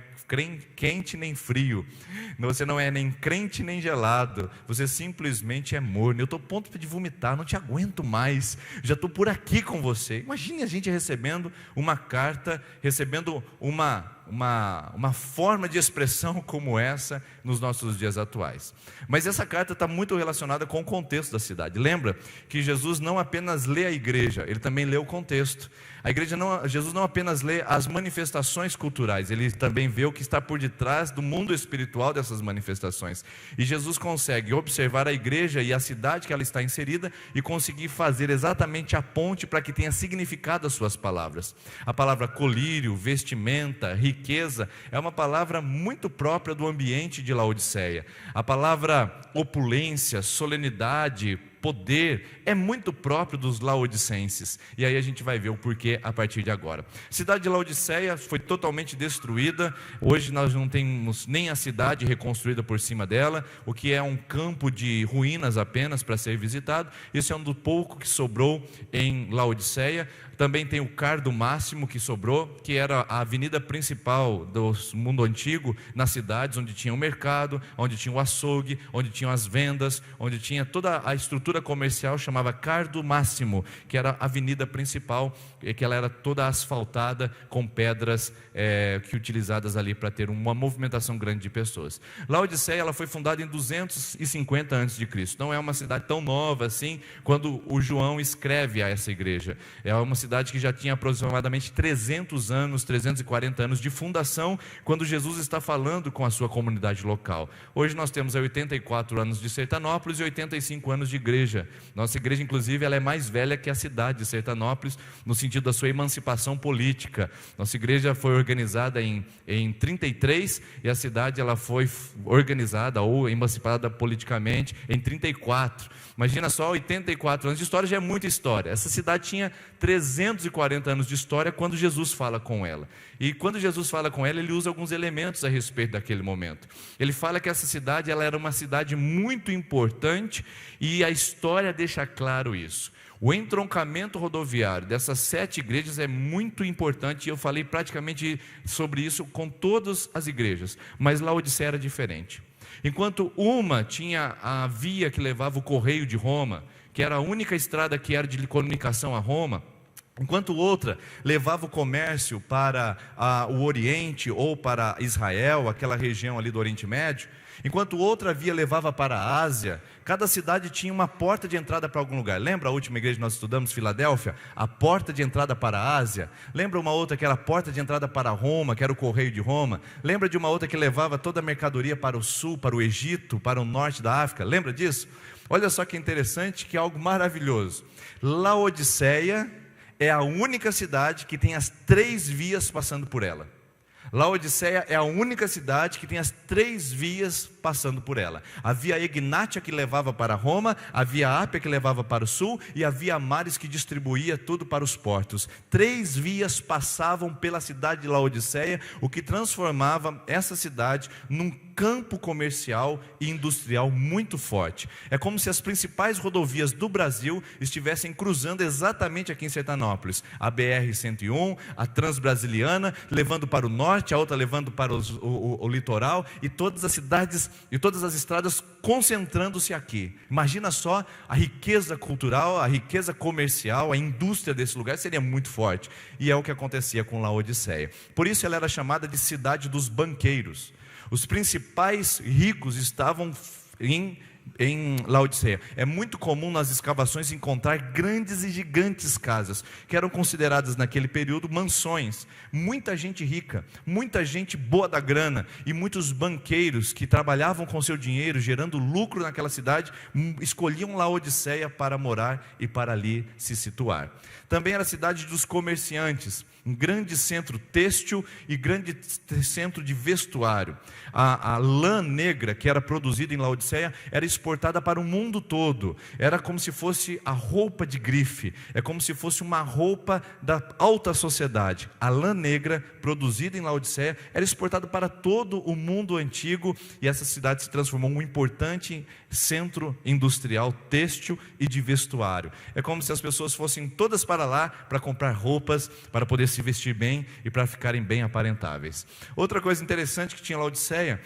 quente nem frio, você não é nem crente nem gelado, você simplesmente é morno. Eu estou a ponto de vomitar, não te aguento mais, já estou por aqui com você. Imagine a gente recebendo uma carta, recebendo uma forma de expressão como essa nos nossos dias atuais. Mas essa carta está muito relacionada com o contexto da cidade. Lembra que Jesus não apenas lê a igreja, ele também lê o contexto. Jesus não apenas lê as manifestações culturais, ele também vê o que está por detrás do mundo espiritual dessas manifestações. E Jesus consegue observar a igreja e a cidade que ela está inserida e conseguir fazer exatamente a ponte para que tenha significado as suas palavras. A palavra colírio, vestimenta, riqueza é uma palavra muito própria do ambiente de Laodiceia. A palavra opulência, solenidade, poder é muito próprio dos laodicenses. E aí a gente vai ver o porquê a partir de agora. A cidade de Laodiceia foi totalmente destruída. Hoje nós não temos nem a cidade reconstruída por cima dela, o que é um campo de ruínas apenas para ser visitado. Esse é um do pouco que sobrou em Laodiceia. Também tem o Cardo Máximo que sobrou, que era a avenida principal do mundo antigo, nas cidades onde tinha o mercado, onde tinha o açougue, onde tinham as vendas, onde tinha toda a estrutura comercial, chamava Cardo Máximo, que era a avenida principal, que ela era toda asfaltada com pedras que utilizadas ali para ter uma movimentação grande de pessoas. Laodiceia, ela foi fundada em 250 a.C., não é uma cidade tão nova assim, quando o João escreve a essa igreja. É uma cidade que já tinha aproximadamente 300 anos, 340 anos de fundação, quando Jesus está falando com a sua comunidade local. Hoje nós temos 84 anos de Sertanópolis e 85 anos de igreja. Nossa igreja, inclusive, ela é mais velha que a cidade de Sertanópolis, no sentido da sua emancipação política. Nossa igreja foi organizada em 33 e a cidade ela foi organizada ou emancipada politicamente em 34. Imagina só, 84 anos de história já é muita história. Essa cidade tinha 340 anos de história quando Jesus fala com ela. E quando Jesus fala com ela, ele usa alguns elementos a respeito daquele momento. Ele fala que essa cidade ela era uma cidade muito importante e a história deixa claro isso. O entroncamento rodoviário dessas 7 igrejas é muito importante, e eu falei praticamente sobre isso com todas as igrejas, mas Laodiceia era diferente. Enquanto uma tinha a via que levava o correio de Roma, que era a única estrada que era de comunicação a Roma, enquanto outra levava o comércio para o Oriente ou para Israel, aquela região ali do Oriente Médio, enquanto outra via levava para a Ásia, cada cidade tinha uma porta de entrada para algum lugar. Lembra a última igreja que nós estudamos, Filadélfia? A porta de entrada para a Ásia. Lembra uma outra que era a porta de entrada para Roma, que era o correio de Roma? Lembra de uma outra que levava toda a mercadoria para o sul, para o Egito, para o norte da África? Lembra disso? Olha só que interessante, que é algo maravilhoso. Laodiceia é a única cidade que tem as 3 vias passando por ela. Laodiceia é a única cidade que tem as 3 vias passando por ela. A via Egnátia que levava para Roma, a via Ápia que levava para o sul e a via Mares que distribuía tudo para os portos. 3 vias passavam pela cidade de Laodiceia, o que transformava essa cidade num campo comercial e industrial muito forte. É como se as principais rodovias do Brasil estivessem cruzando exatamente aqui em Sertanópolis. A BR-101, a Transbrasiliana, levando para o norte, a outra levando para o litoral, e todas as cidades e todas as estradas concentrando-se aqui. Imagina só a riqueza cultural, a riqueza comercial, a indústria desse lugar seria muito forte. E é o que acontecia com Laodiceia. Por isso ela era chamada de cidade dos banqueiros. Os principais ricos estavam em Laodiceia. É muito comum nas escavações encontrar grandes e gigantes casas, que eram consideradas naquele período mansões. Muita gente rica, muita gente boa da grana e muitos banqueiros que trabalhavam com seu dinheiro, gerando lucro naquela cidade, escolhiam Laodiceia para morar e para ali se situar. Também era a cidade dos comerciantes, um grande centro têxtil e grande centro de vestuário. A lã negra que era produzida em Laodiceia era exportada para o mundo todo. Era como se fosse a roupa de grife, é como se fosse uma roupa da alta sociedade. A lã negra produzida em Laodiceia era exportada para todo o mundo antigo, e essa cidade se transformou em um importante centro industrial têxtil e de vestuário. É como se as pessoas fossem todas para lá para comprar roupas, para poder se vestir bem e para ficarem bem aparentáveis. Outra coisa interessante que tinha Laodiceia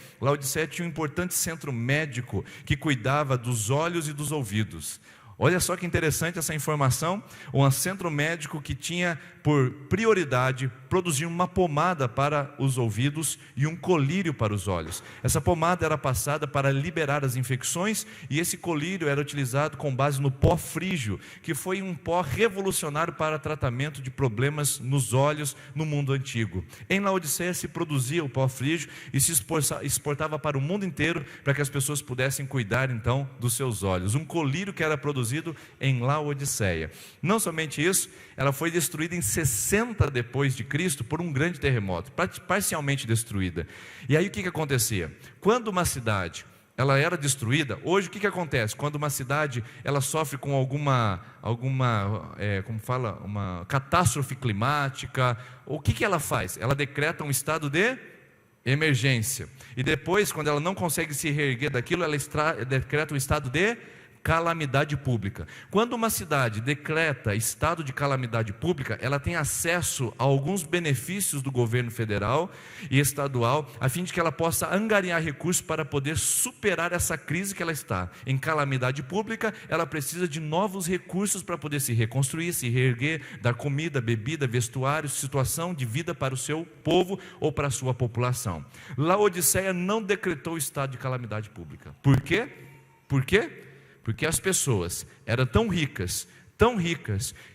tinha um importante centro médico que cuidava dos olhos e dos ouvidos. Olha só que interessante essa informação. Um centro médico que tinha por prioridade produzir uma pomada para os ouvidos e um colírio para os olhos. Essa pomada era passada para liberar as infecções, e esse colírio era utilizado com base no pó frígio, que foi um pó revolucionário para tratamento de problemas nos olhos no mundo antigo. Em Laodiceia se produzia o pó frígio e se exportava para o mundo inteiro, para que as pessoas pudessem cuidar então dos seus olhos. Um colírio que era produzido em Laodiceia. Não somente isso, ela foi destruída em 60 depois de Cristo por um grande terremoto, parcialmente destruída. E aí o que acontecia? Quando uma cidade ela era destruída. Hoje o que acontece? Quando uma cidade ela sofre com uma catástrofe climática, o que ela faz? Ela decreta um estado de emergência. E depois, quando ela não consegue se reerguer daquilo, ela decreta um estado de calamidade pública. Quando uma cidade decreta estado de calamidade pública, ela tem acesso a alguns benefícios do governo federal e estadual, a fim de que ela possa angariar recursos para poder superar essa crise que ela está. Em calamidade pública, ela precisa de novos recursos para poder se reconstruir, se reerguer, dar comida, bebida, vestuário, situação de vida para o seu povo ou para a sua população. Laodiceia não decretou estado de calamidade pública. Por quê? Por quê? Porque as pessoas eram tão ricas,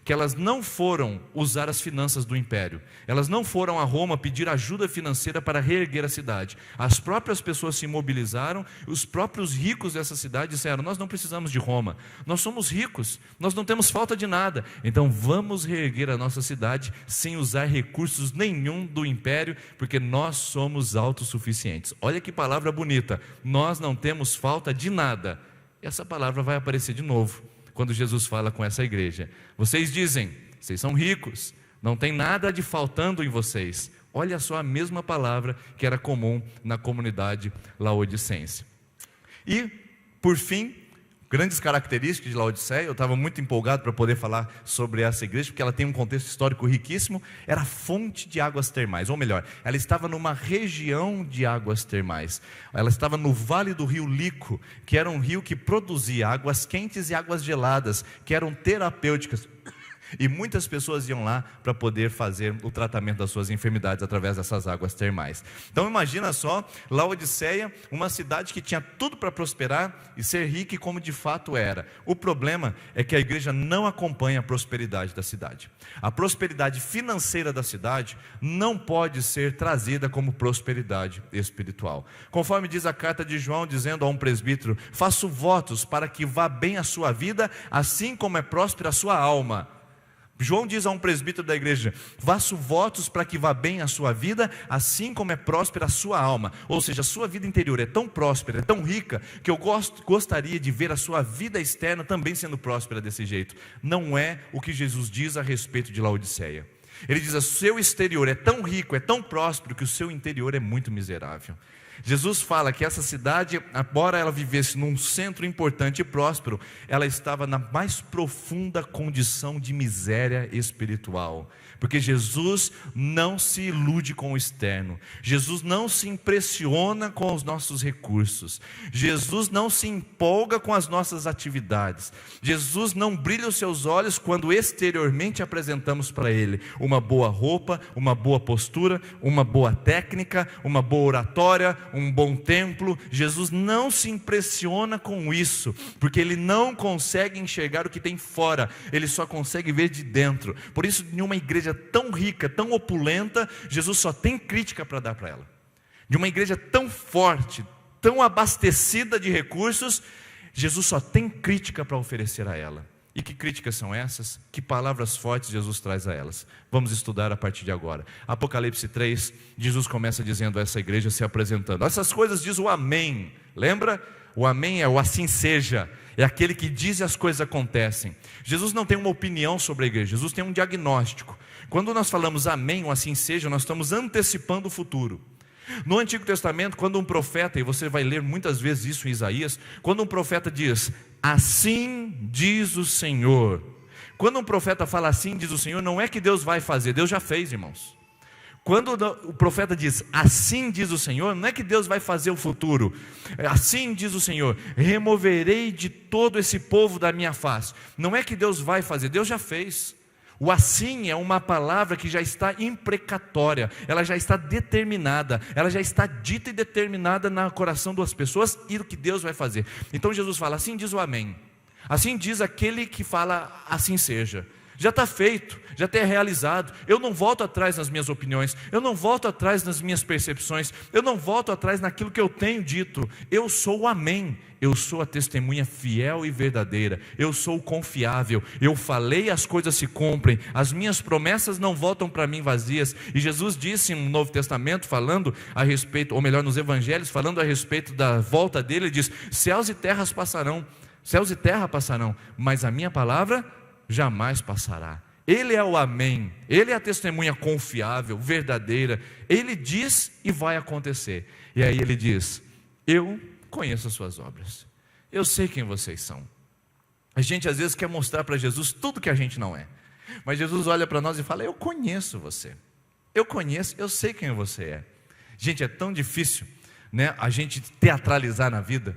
que elas não foram usar as finanças do império. Elas não foram a Roma pedir ajuda financeira para reerguer a cidade. As próprias pessoas se mobilizaram, os próprios ricos dessa cidade disseram: nós não precisamos de Roma, nós somos ricos, nós não temos falta de nada, então vamos reerguer a nossa cidade sem usar recursos nenhum do império, porque nós somos autossuficientes. Olha que palavra bonita, nós não temos falta de nada. Essa palavra vai aparecer de novo quando Jesus fala com essa igreja. Vocês dizem, vocês são ricos, não tem nada de faltando em vocês. Olha só a mesma palavra que era comum na comunidade laodicense. E, por fim, grandes características de Laodiceia. Eu estava muito empolgado para poder falar sobre essa igreja, porque ela tem um contexto histórico riquíssimo. Era fonte de águas termais, ou melhor, ela estava numa região de águas termais. Ela estava no vale do rio Lico, que era um rio que produzia águas quentes e águas geladas, que eram terapêuticas. E muitas pessoas iam lá para poder fazer o tratamento das suas enfermidades através dessas águas termais. Então imagina só, Laodiceia, uma cidade que tinha tudo para prosperar e ser rica como de fato era. O problema é que a igreja não acompanha a prosperidade da cidade. A prosperidade financeira da cidade não pode ser trazida como prosperidade espiritual. Conforme diz a carta de João, dizendo a um presbítero: faço votos para que vá bem a sua vida, assim como é próspera a sua alma. João diz a um presbítero da igreja: faço votos para que vá bem a sua vida, assim como é próspera a sua alma. Ou seja, a sua vida interior é tão próspera, é tão rica, que eu gostaria de ver a sua vida externa também sendo próspera desse jeito. Não é o que Jesus diz a respeito de Laodiceia. Ele diz: o seu exterior é tão rico, é tão próspero, que o seu interior é muito miserável. Jesus fala que essa cidade, embora ela vivesse num centro importante e próspero, ela estava na mais profunda condição de miséria espiritual. Porque Jesus não se ilude com o externo, Jesus não se impressiona com os nossos recursos, Jesus não se empolga com as nossas atividades, Jesus não brilha os seus olhos quando exteriormente apresentamos para Ele uma boa roupa, uma boa postura, uma boa técnica, uma boa oratória, um bom templo. Jesus não se impressiona com isso, porque Ele não consegue enxergar o que tem fora, Ele só consegue ver de dentro. Por isso, em uma igreja tão rica, tão opulenta, Jesus só tem crítica para dar para ela. De uma igreja tão forte, tão abastecida de recursos, Jesus só tem crítica para oferecer a ela. E que críticas são essas? Que palavras fortes Jesus traz a elas? Vamos estudar a partir de agora. Apocalipse 3, Jesus começa dizendo a essa igreja, se apresentando: essas coisas diz o amém. Lembra? O amém é o assim seja, é aquele que diz e as coisas acontecem. Jesus não tem uma opinião sobre a igreja, Jesus tem um diagnóstico. Quando nós falamos amém, ou assim seja, nós estamos antecipando o futuro. No Antigo Testamento, quando um profeta, e você vai ler muitas vezes isso em Isaías, quando um profeta diz, assim diz o Senhor. Quando um profeta fala assim diz o Senhor, não é que Deus vai fazer, Deus já fez, irmãos. Quando o profeta diz, assim diz o Senhor, não é que Deus vai fazer o futuro. Assim diz o Senhor, removerei de todo esse povo da minha face. Não é que Deus vai fazer, Deus já fez. O assim é uma palavra que já está imprecatória, ela já está determinada, ela já está dita e determinada no coração das pessoas e do que Deus vai fazer. Então Jesus fala, assim diz o amém, assim diz aquele que fala, assim seja. já está feito, já está realizado. Eu não volto atrás nas minhas opiniões, eu não volto atrás nas minhas percepções, eu não volto atrás naquilo que eu tenho dito. Eu sou o amém, eu sou a testemunha fiel e verdadeira, eu sou o confiável, eu falei, as coisas se cumprem, as minhas promessas não voltam para mim vazias. E Jesus disse no Novo Testamento, falando a respeito, ou melhor, nos Evangelhos, falando a respeito da volta dele, ele diz: céus e terras passarão, céus e terra passarão, mas a minha palavra jamais passará. Ele é o amém, ele é a testemunha confiável, verdadeira. Ele diz e vai acontecer. E aí ele diz: eu conheço as suas obras, eu sei quem vocês são. A gente às vezes quer mostrar para Jesus tudo que a gente não é, mas Jesus olha para nós e fala: eu conheço você, eu conheço, eu sei quem você é. Gente, é tão difícil, né, a gente teatralizar na vida.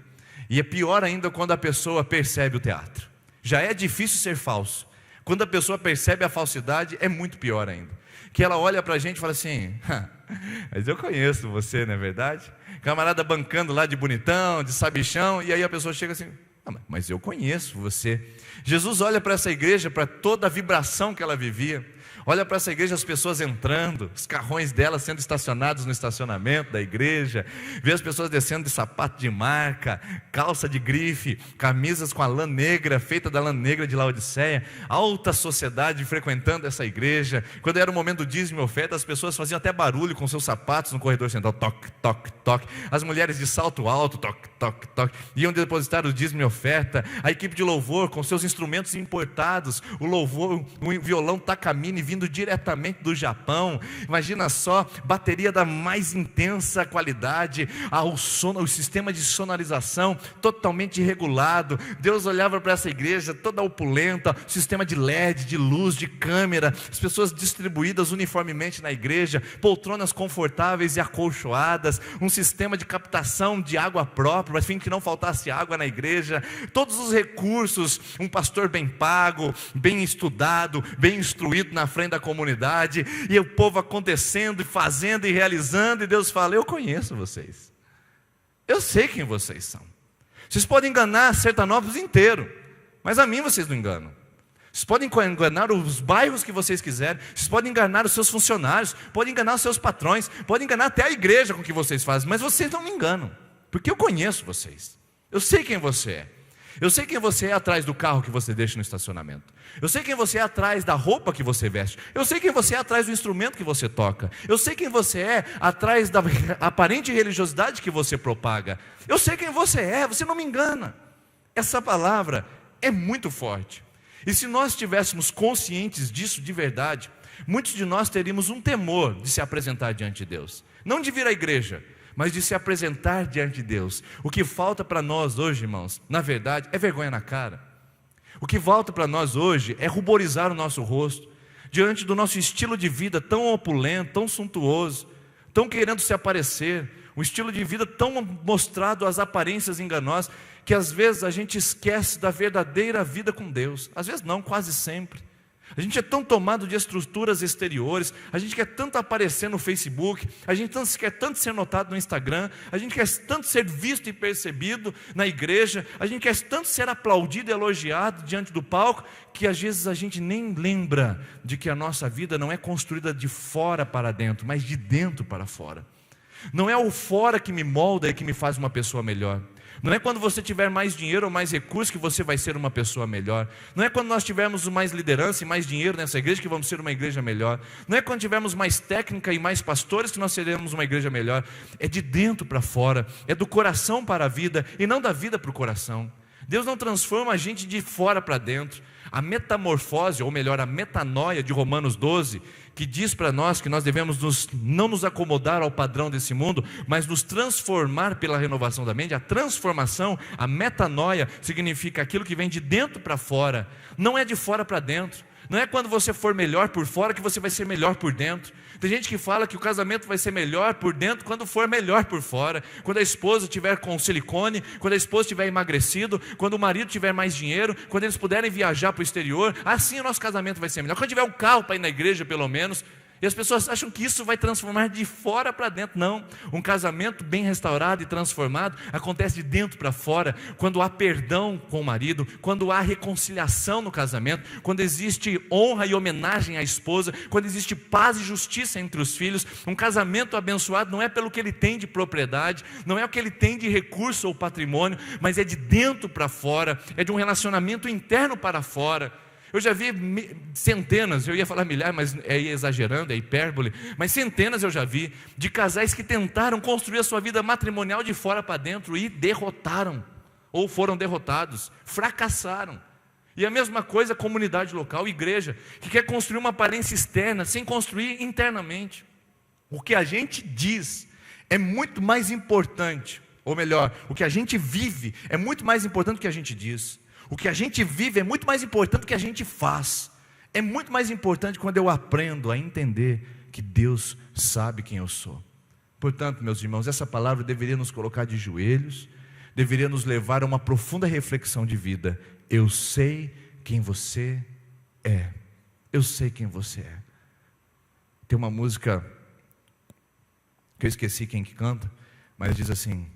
E é pior ainda quando a pessoa percebe o teatro. Já é difícil ser falso, quando a pessoa percebe a falsidade é muito pior ainda. Que ela olha para a gente e fala assim: mas eu conheço você, não é verdade? Camarada bancando lá de bonitão, de sabichão, e aí a pessoa chega assim: mas eu conheço você. Jesus olha para essa igreja, para toda a vibração que ela vivia. Olha para essa igreja, as pessoas entrando, os carrões dela sendo estacionados no estacionamento da igreja, vê as pessoas descendo de sapato de marca, calça de grife, camisas com a lã negra, feita da lã negra de Laodiceia, alta sociedade frequentando essa igreja. Quando era o momento do dízimo e oferta, as pessoas faziam até barulho com seus sapatos no corredor central, toque, toque, toque. As mulheres de salto alto, toque, toque, toque, iam depositar o dízimo e oferta. A equipe de louvor com seus instrumentos importados, o louvor, o violão Takamine vindo diretamente do Japão. Imagina só, bateria da mais intensa qualidade, o sistema de sonorização totalmente regulado. Deus olhava para essa igreja toda opulenta, sistema de LED, de luz, de câmera, as pessoas distribuídas uniformemente na igreja, poltronas confortáveis e acolchoadas, um sistema de captação de água própria, a fim que não faltasse água na igreja, todos os recursos, um pastor bem pago, bem estudado, bem instruído na frente da comunidade, e o povo acontecendo e fazendo e realizando, e Deus fala: eu conheço vocês, eu sei quem vocês são. Vocês podem enganar Sertanópolis inteiro, mas a mim vocês não enganam. Vocês podem enganar os bairros que vocês quiserem, vocês podem enganar os seus funcionários, podem enganar os seus patrões, podem enganar até a igreja com o que vocês fazem, mas vocês não me enganam, porque eu conheço vocês, eu sei quem você é. Eu sei quem você é atrás do carro que você deixa no estacionamento. Eu sei quem você é atrás da roupa que você veste. Eu sei quem você é atrás do instrumento que você toca. Eu sei quem você é atrás da aparente religiosidade que você propaga. Eu sei quem você é, você não me engana. Essa palavra é muito forte. E se nós estivéssemos conscientes disso de verdade, muitos de nós teríamos um temor de se apresentar diante de Deus. Não de vir à igreja, mas de se apresentar diante de Deus. O que falta para nós hoje, irmãos, na verdade, é vergonha na cara. O que falta para nós hoje é ruborizar o nosso rosto, diante do nosso estilo de vida tão opulento, tão suntuoso, tão querendo se aparecer, um estilo de vida tão mostrado às aparências enganosas, que às vezes a gente esquece da verdadeira vida com Deus. Às vezes não, quase sempre. A gente é tão tomado de estruturas exteriores, a gente quer tanto aparecer no Facebook, a gente quer tanto ser notado no Instagram, a gente quer tanto ser visto e percebido na igreja, a gente quer tanto ser aplaudido e elogiado diante do palco, que às vezes a gente nem lembra de que a nossa vida não é construída de fora para dentro, mas de dentro para fora. Não é o fora que me molda e que me faz uma pessoa melhor. Não é quando você tiver mais dinheiro ou mais recursos que você vai ser uma pessoa melhor. Não é quando nós tivermos mais liderança e mais dinheiro nessa igreja que vamos ser uma igreja melhor. Não é quando tivermos mais técnica e mais pastores que nós seremos uma igreja melhor. É de dentro para fora, é do coração para a vida e não da vida para o coração. Deus não transforma a gente de fora para dentro. A metamorfose, ou melhor, a metanoia de Romanos 12, que diz para nós que nós devemos não nos acomodar ao padrão desse mundo, mas nos transformar pela renovação da mente. A transformação, a metanoia, significa aquilo que vem de dentro para fora, não é de fora para dentro. Não é quando você for melhor por fora que você vai ser melhor por dentro. Tem gente que fala que o casamento vai ser melhor por dentro quando for melhor por fora. Quando a esposa estiver com silicone, quando a esposa estiver emagrecido, quando o marido tiver mais dinheiro, quando eles puderem viajar para o exterior, assim o nosso casamento vai ser melhor. Quando tiver um carro para ir na igreja, pelo menos, E as pessoas acham que isso vai transformar de fora para dentro. Não, um casamento bem restaurado e transformado acontece de dentro para fora, quando há perdão com o marido, quando há reconciliação no casamento, quando existe honra e homenagem à esposa, quando existe paz e justiça entre os filhos. Um casamento abençoado não é pelo que ele tem de propriedade, não é o que ele tem de recurso ou patrimônio, mas é de dentro para fora, é de um relacionamento interno para fora. Eu já vi centenas, eu ia falar milhares, mas é exagerando, é hipérbole, mas centenas eu já vi de casais que tentaram construir a sua vida matrimonial de fora para dentro e derrotaram, ou foram derrotados, fracassaram. E a mesma coisa a comunidade local, igreja, que quer construir uma aparência externa sem construir internamente. O que a gente diz é muito mais importante, ou melhor, o que a gente vive é muito mais importante do que a gente diz. O que a gente vive é muito mais importante do que a gente faz. É muito mais importante quando eu aprendo a entender que Deus sabe quem eu sou. Portanto, meus irmãos, essa palavra deveria nos colocar de joelhos, deveria nos levar a uma profunda reflexão de vida. Eu sei quem você é. Eu sei quem você é. Tem uma música que eu esqueci quem que canta, mas diz assim: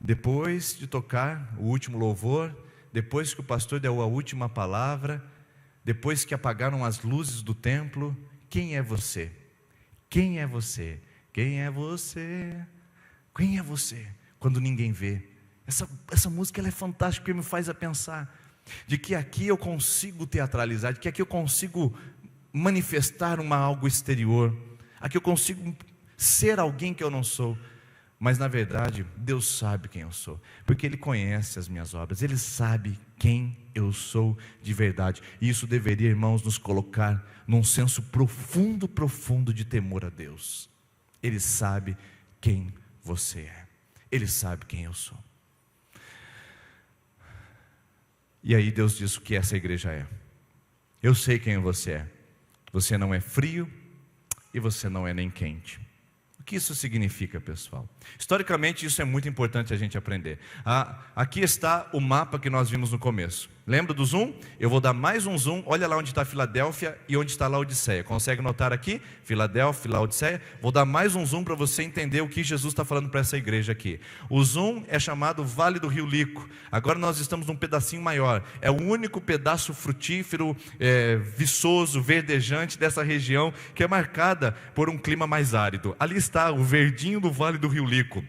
depois de tocar o último louvor, depois que o pastor deu a última palavra, depois que apagaram as luzes do templo, quem é você? Quem é você? Quem é você? Quem é você? Quando ninguém vê. Essa música ela é fantástica, porque me faz a pensar de que aqui eu consigo teatralizar, de que aqui eu consigo manifestar algo exterior, aqui eu consigo ser alguém que eu não sou. Mas na verdade, Deus sabe quem eu sou, porque Ele conhece as minhas obras, Ele sabe quem eu sou de verdade. E isso deveria, irmãos, nos colocar num senso profundo, profundo de temor a Deus. Ele sabe quem você é, Ele sabe quem eu sou. E aí Deus diz o que essa igreja é. Eu sei quem você é. Você não é frio e você não é nem quente. O que isso significa, pessoal? Historicamente, isso é muito importante a gente aprender. Aqui está o mapa que nós vimos no começo. Lembra do zoom? Eu vou dar mais um zoom. Olha lá onde está Filadélfia e onde está Laodiceia. Consegue notar aqui? Filadélfia, Laodiceia. Vou dar mais um zoom para você entender o que Jesus está falando para essa igreja aqui. O zoom é chamado Vale do Rio Lico. Agora nós estamos num pedacinho maior. É o único pedaço frutífero, viçoso, verdejante dessa região que é marcada por um clima mais árido. Ali está o verdinho do Vale do Rio Lico.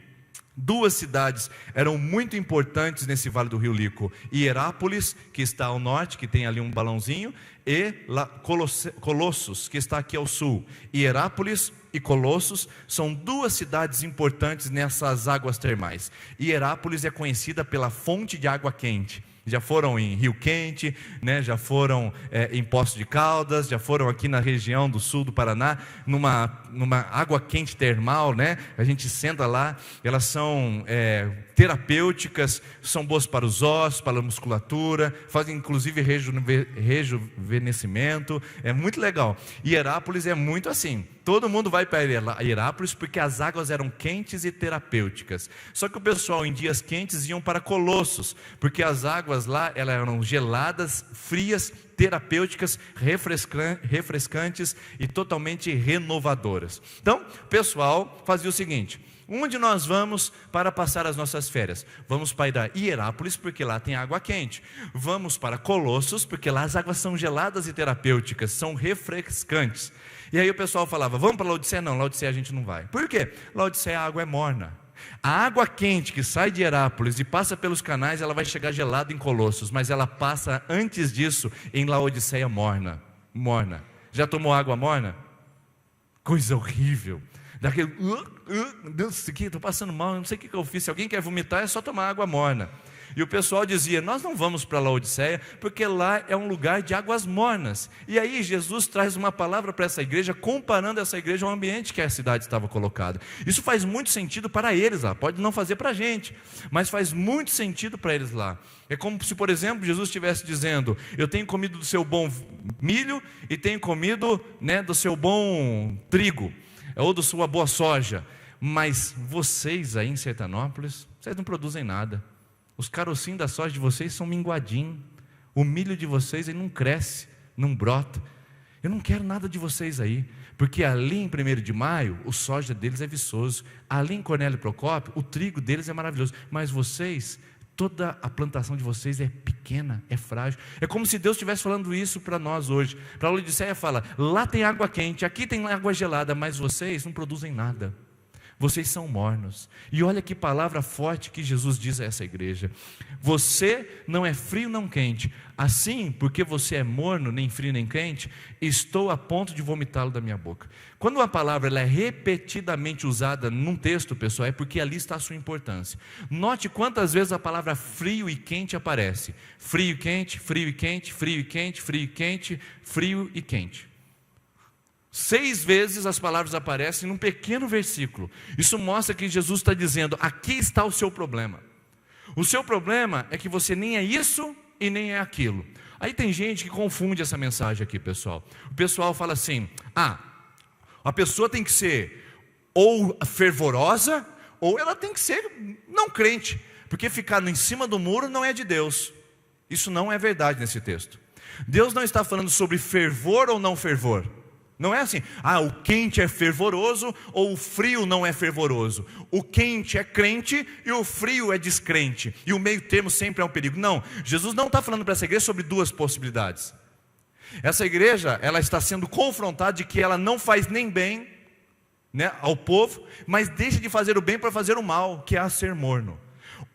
Duas cidades eram muito importantes nesse Vale do Rio Lico: Hierápolis, que está ao norte, que tem ali um balãozinho, e Colossos, que está aqui ao sul. Hierápolis e Colossos são duas cidades importantes nessas águas termais. Hierápolis é conhecida pela fonte de água quente. Já foram em Rio Quente, né? Já foram em Poços de Caldas, já foram aqui na região do sul do Paraná, numa água quente termal, né? A gente senta lá, elas são terapêuticas, são boas para os ossos, para a musculatura, fazem inclusive rejuvenescimento, é muito legal. Hierápolis é muito assim, todo mundo vai para Hierápolis porque as águas eram quentes e terapêuticas. Só que o pessoal em dias quentes iam para Colossos, porque as águas lá elas eram geladas, frias, terapêuticas, refrescantes e totalmente renovadoras. Então, o pessoal fazia o seguinte: onde nós vamos para passar as nossas férias? Vamos para Hierápolis, porque lá tem água quente. Vamos para Colossos, porque lá as águas são geladas e terapêuticas, são refrescantes. E aí o pessoal falava: vamos para Laodiceia? Não, Laodiceia a gente não vai. Por quê? Laodiceia a água é morna. A água quente que sai de Hierápolis e passa pelos canais, ela vai chegar gelada em Colossos, mas ela passa antes disso em Laodiceia morna. Já tomou água morna? Coisa horrível. Daquele, Deus, estou passando mal, não sei o que eu fiz. Se alguém quer vomitar, é só tomar água morna. E o pessoal dizia: nós não vamos para Laodiceia, porque lá é um lugar de águas mornas. E aí Jesus traz uma palavra para essa igreja, comparando essa igreja ao ambiente que a cidade estava colocada. Isso faz muito sentido para eles lá, pode não fazer para a gente, mas faz muito sentido para eles lá. É como se, por exemplo, Jesus estivesse dizendo: eu tenho comido do seu bom milho e tenho comido, né, do seu bom trigo, ou da sua boa soja, mas vocês aí em Sertanópolis, vocês não produzem nada. Os carocinhos da soja de vocês são minguadinhos. O milho de vocês ele não cresce, não brota. Eu não quero nada de vocês aí, porque ali em 1º de maio, o soja deles é viçoso. Ali em Cornélio Procópio, o trigo deles é maravilhoso. Mas vocês, toda a plantação de vocês é pequena, é frágil. É como se Deus estivesse falando isso para nós hoje. Para Laodiceia fala, lá tem água quente, aqui tem água gelada, mas vocês não produzem nada. Vocês são mornos. E olha que palavra forte que Jesus diz a essa igreja. Você não é frio nem quente. Assim, porque você é morno, nem frio nem quente, estou a ponto de vomitá-lo da minha boca. Quando uma palavra ela é repetidamente usada num texto, pessoal, é porque ali está a sua importância. Note quantas vezes a palavra frio e quente aparece. Frio e quente, frio e quente, frio e quente, frio e quente, frio e quente. 6 vezes as palavras aparecem num pequeno versículo. Isso mostra que Jesus está dizendo, aqui está o seu problema. O seu problema é que você nem é isso e nem é aquilo. Aí tem gente que confunde essa mensagem aqui, pessoal. O pessoal fala assim, a pessoa tem que ser ou fervorosa, ou ela tem que ser não crente. Porque ficar em cima do muro não é de Deus. Isso não é verdade nesse texto. Deus não está falando sobre fervor ou não fervor. Não é assim, o quente é fervoroso ou o frio não é fervoroso. O quente é crente e o frio é descrente. E o meio termo sempre é um perigo. Não, Jesus não está falando para essa igreja sobre 2 possibilidades. Essa igreja, ela está sendo confrontada de que ela não faz nem bem, né, ao povo, mas deixa de fazer o bem para fazer o mal, que é ser morno.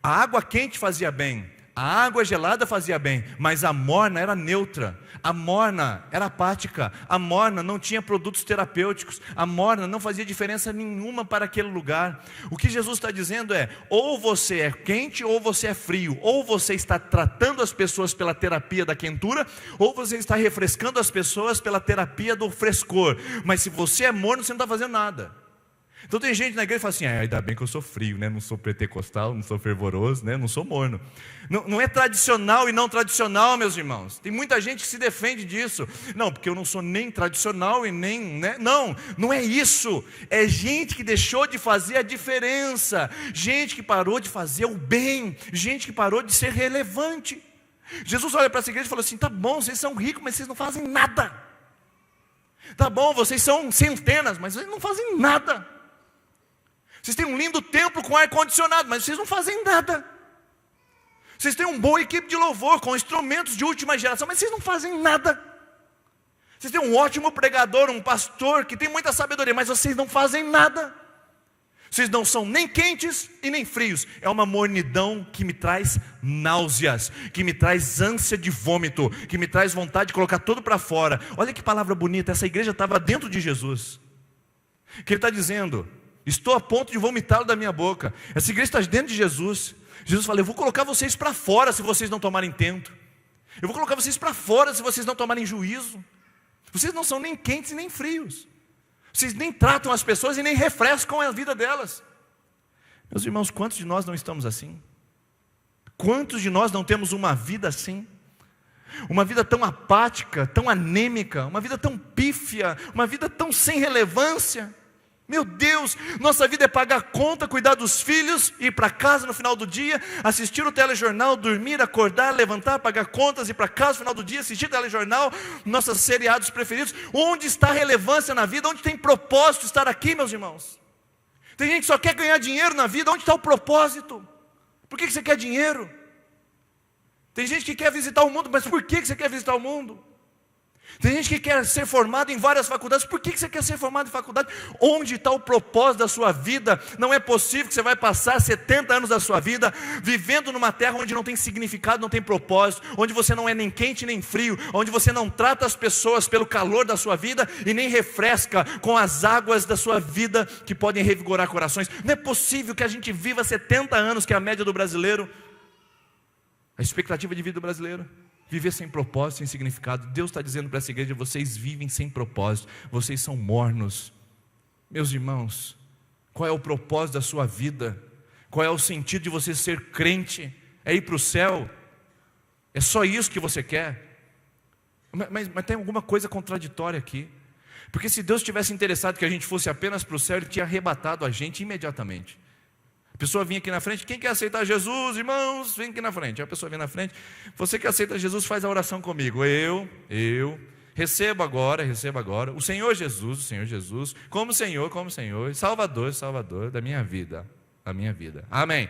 A água quente fazia bem, a água gelada fazia bem, mas a morna era neutra, a morna era apática, a morna não tinha produtos terapêuticos, a morna não fazia diferença nenhuma para aquele lugar. O que Jesus está dizendo é, ou você é quente ou você é frio, ou você está tratando as pessoas pela terapia da quentura, ou você está refrescando as pessoas pela terapia do frescor, mas se você é morno, você não está fazendo nada. Então tem gente na igreja que fala assim, ainda bem que eu sou frio, né? Não sou pentecostal, não sou fervoroso, né? Não sou morno. Não é tradicional e não tradicional, meus irmãos. Tem muita gente que se defende disso. Não, porque eu não sou nem tradicional e nem, né? Não é isso. É gente que deixou de fazer a diferença. Gente que parou de fazer o bem. Gente que parou de ser relevante. Jesus olha para essa igreja e fala assim, tá bom, vocês são ricos, mas vocês não fazem nada. Tá bom, vocês são centenas, mas vocês não fazem nada. Vocês têm um lindo templo com ar-condicionado, mas vocês não fazem nada. Vocês têm uma boa equipe de louvor, com instrumentos de última geração, mas vocês não fazem nada. Vocês têm um ótimo pregador, um pastor, que tem muita sabedoria, mas vocês não fazem nada. Vocês não são nem quentes e nem frios. É uma mornidão que me traz náuseas, que me traz ânsia de vômito, que me traz vontade de colocar tudo para fora. Olha que palavra bonita, essa igreja estava dentro de Jesus. Que ele está dizendo... Estou a ponto de vomitá-lo da minha boca. Essa igreja está dentro de Jesus. Jesus fala, eu vou colocar vocês para fora se vocês não tomarem tento. Eu vou colocar vocês para fora se vocês não tomarem juízo. Vocês não são nem quentes e nem frios. Vocês nem tratam as pessoas e nem refrescam a vida delas. Meus irmãos, quantos de nós não estamos assim? Quantos de nós não temos uma vida assim? Uma vida tão apática, tão anêmica, uma vida tão pífia, uma vida tão sem relevância. Meu Deus, nossa vida é pagar conta, cuidar dos filhos, ir para casa no final do dia, assistir o telejornal, dormir, acordar, levantar, pagar contas, ir para casa no final do dia, assistir o telejornal, nossos seriados preferidos. Onde está a relevância na vida? Onde tem propósito estar aqui, meus irmãos? Tem gente que só quer ganhar dinheiro na vida. Onde está o propósito? Por que você quer dinheiro? Tem gente que quer visitar o mundo, mas por que você quer visitar o mundo? Tem gente que quer ser formado em várias faculdades. Por que você quer ser formado em faculdade? Onde está o propósito da sua vida? Não é possível que você vai passar 70 anos da sua vida vivendo numa terra onde não tem significado, não tem propósito, onde você não é nem quente nem frio, onde você não trata as pessoas pelo calor da sua vida e nem refresca com as águas da sua vida que podem revigorar corações. Não é possível que a gente viva 70 anos, que é a média do brasileiro, a expectativa de vida do brasileiro. Viver sem propósito, sem significado. Deus está dizendo para essa igreja, vocês vivem sem propósito, vocês são mornos. Meus irmãos, qual é o propósito da sua vida? Qual é o sentido de você ser crente? É ir para o céu? É só isso que você quer? Mas tem alguma coisa contraditória aqui. Porque se Deus tivesse interessado que a gente fosse apenas para o céu, Ele tinha arrebatado a gente imediatamente. A pessoa vinha aqui na frente, quem quer aceitar Jesus, irmãos, vem aqui na frente. A pessoa vem na frente, você que aceita Jesus, faz a oração comigo. Eu receba agora o Senhor Jesus, como Senhor, Salvador da minha vida, amém,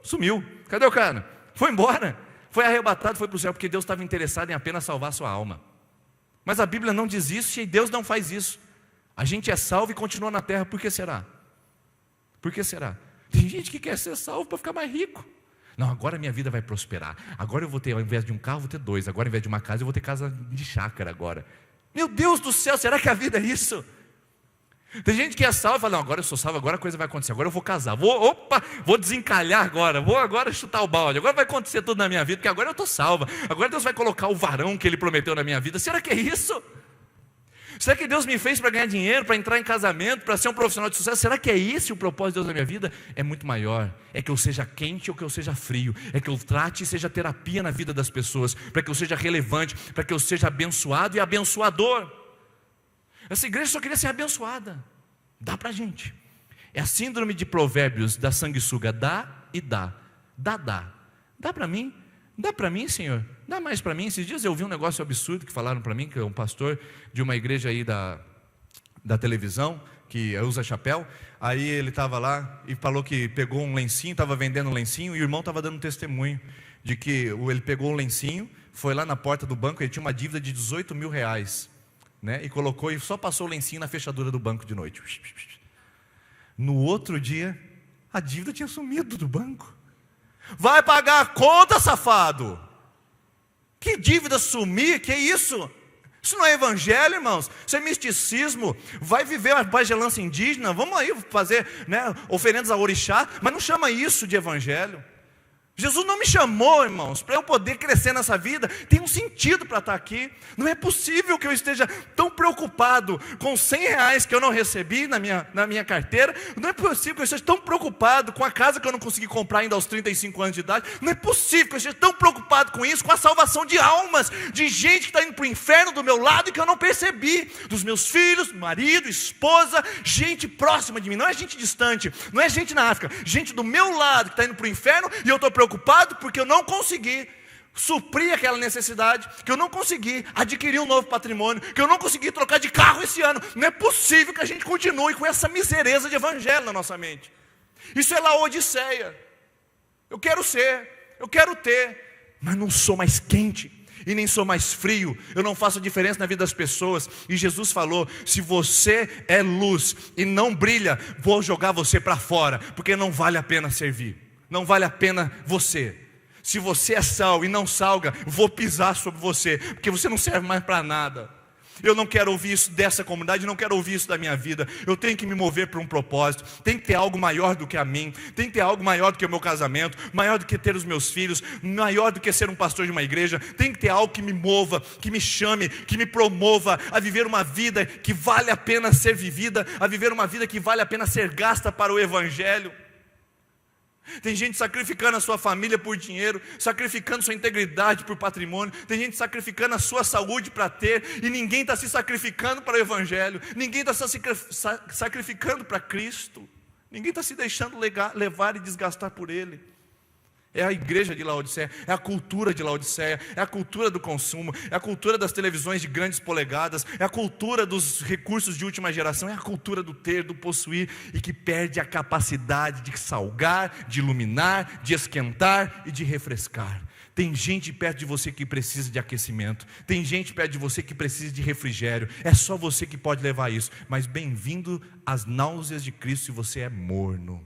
sumiu, cadê o cara? Foi embora, foi arrebatado, foi para o céu, porque Deus estava interessado em apenas salvar a sua alma. Mas a Bíblia não diz isso e Deus não faz isso. A gente é salvo e continua na terra, por que será? Tem gente que quer ser salvo para ficar mais rico. Não, agora minha vida vai prosperar. Agora eu vou ter, ao invés de um carro, vou ter 2. Agora, ao invés de uma casa, eu vou ter casa de chácara agora. Meu Deus do céu, será que a vida é isso? Tem gente que é salvo e fala, não, agora eu sou salvo, agora a coisa vai acontecer. Agora eu vou casar, vou desencalhar agora. Vou agora chutar o balde. Agora vai acontecer tudo na minha vida, porque agora eu estou salva. Agora Deus vai colocar o varão que Ele prometeu na minha vida. Será que é isso? Será que Deus me fez para ganhar dinheiro, para entrar em casamento, para ser um profissional de sucesso? Será que é esse o propósito de Deus na minha vida? É muito maior. É que eu seja quente ou que eu seja frio. É que eu trate e seja terapia na vida das pessoas. Para que eu seja relevante. Para que eu seja abençoado e abençoador. Essa igreja só queria ser abençoada. Dá para a gente. É a síndrome de Provérbios da sanguessuga. Dá e dá. Dá para mim? Dá para mim, Senhor? Dá mais para mim. Esses dias eu vi um negócio absurdo que falaram para mim, que é um pastor de uma igreja aí da televisão, que usa chapéu. Aí ele estava lá e falou que pegou um lencinho, estava vendendo um lencinho, e o irmão estava dando um testemunho de que ele pegou um lencinho, foi lá na porta do banco, ele tinha uma dívida de 18 mil reais, né? E colocou e só passou o lencinho na fechadura do banco de noite. No outro dia, a dívida tinha sumido do banco. Vai pagar a conta, safado! Que dívida sumir? Que isso? Isso não é evangelho, irmãos. Isso é misticismo. Vai viver uma pagelança indígena. Vamos aí fazer, né, oferendas a orixá. Mas não chama isso de evangelho. Jesus não me chamou, irmãos, para eu poder crescer nessa vida. Tem um sentido para estar aqui. Não é possível que eu esteja tão preocupado com 100 reais que eu não recebi na minha carteira. Não é possível que eu esteja tão preocupado com a casa que eu não consegui comprar ainda aos 35 anos de idade. Não é possível que eu esteja tão preocupado com isso, com a salvação de almas, de gente que está indo para o inferno do meu lado e que eu não percebi. Dos meus filhos, marido, esposa, gente próxima de mim. Não é gente distante, não é gente na África. Gente do meu lado que está indo para o inferno e eu estou preocupado porque eu não consegui suprir aquela necessidade, que eu não consegui adquirir um novo patrimônio, que eu não consegui trocar de carro esse ano. Não é possível que a gente continue com essa misereza de evangelho na nossa mente. Isso é Laodiceia. Eu quero ter, mas não sou mais quente e nem sou mais frio. Eu não faço diferença na vida das pessoas. E Jesus falou, se você é luz e não brilha, vou jogar você para fora, porque não vale a pena servir. Não vale a pena você. Se você é sal e não salga, vou pisar sobre você, porque você não serve mais para nada. Eu não quero ouvir isso dessa comunidade, não quero ouvir isso da minha vida. Eu tenho que me mover para um propósito. Tem que ter algo maior do que a mim. Tem que ter algo maior do que o meu casamento, maior do que ter os meus filhos, maior do que ser um pastor de uma igreja. Tem que ter algo que me mova, que me chame, que me promova a viver uma vida que vale a pena ser vivida, a viver uma vida que vale a pena ser gasta para o evangelho. Tem gente sacrificando a sua família por dinheiro, sacrificando sua integridade por patrimônio. Tem gente sacrificando a sua saúde para ter, e ninguém está se sacrificando para o evangelho. Ninguém está se sacrificando para Cristo. Ninguém está se deixando levar e desgastar por Ele. É a igreja de Laodiceia, é a cultura de Laodiceia, é a cultura do consumo, é a cultura das televisões de grandes polegadas, é a cultura dos recursos de última geração, é a cultura do ter, do possuir, e que perde a capacidade de salgar, de iluminar, de esquentar e de refrescar. Tem gente perto de você que precisa de aquecimento, tem gente perto de você que precisa de refrigério, é só você que pode levar isso. Mas bem-vindo às náuseas de Cristo se você é morno.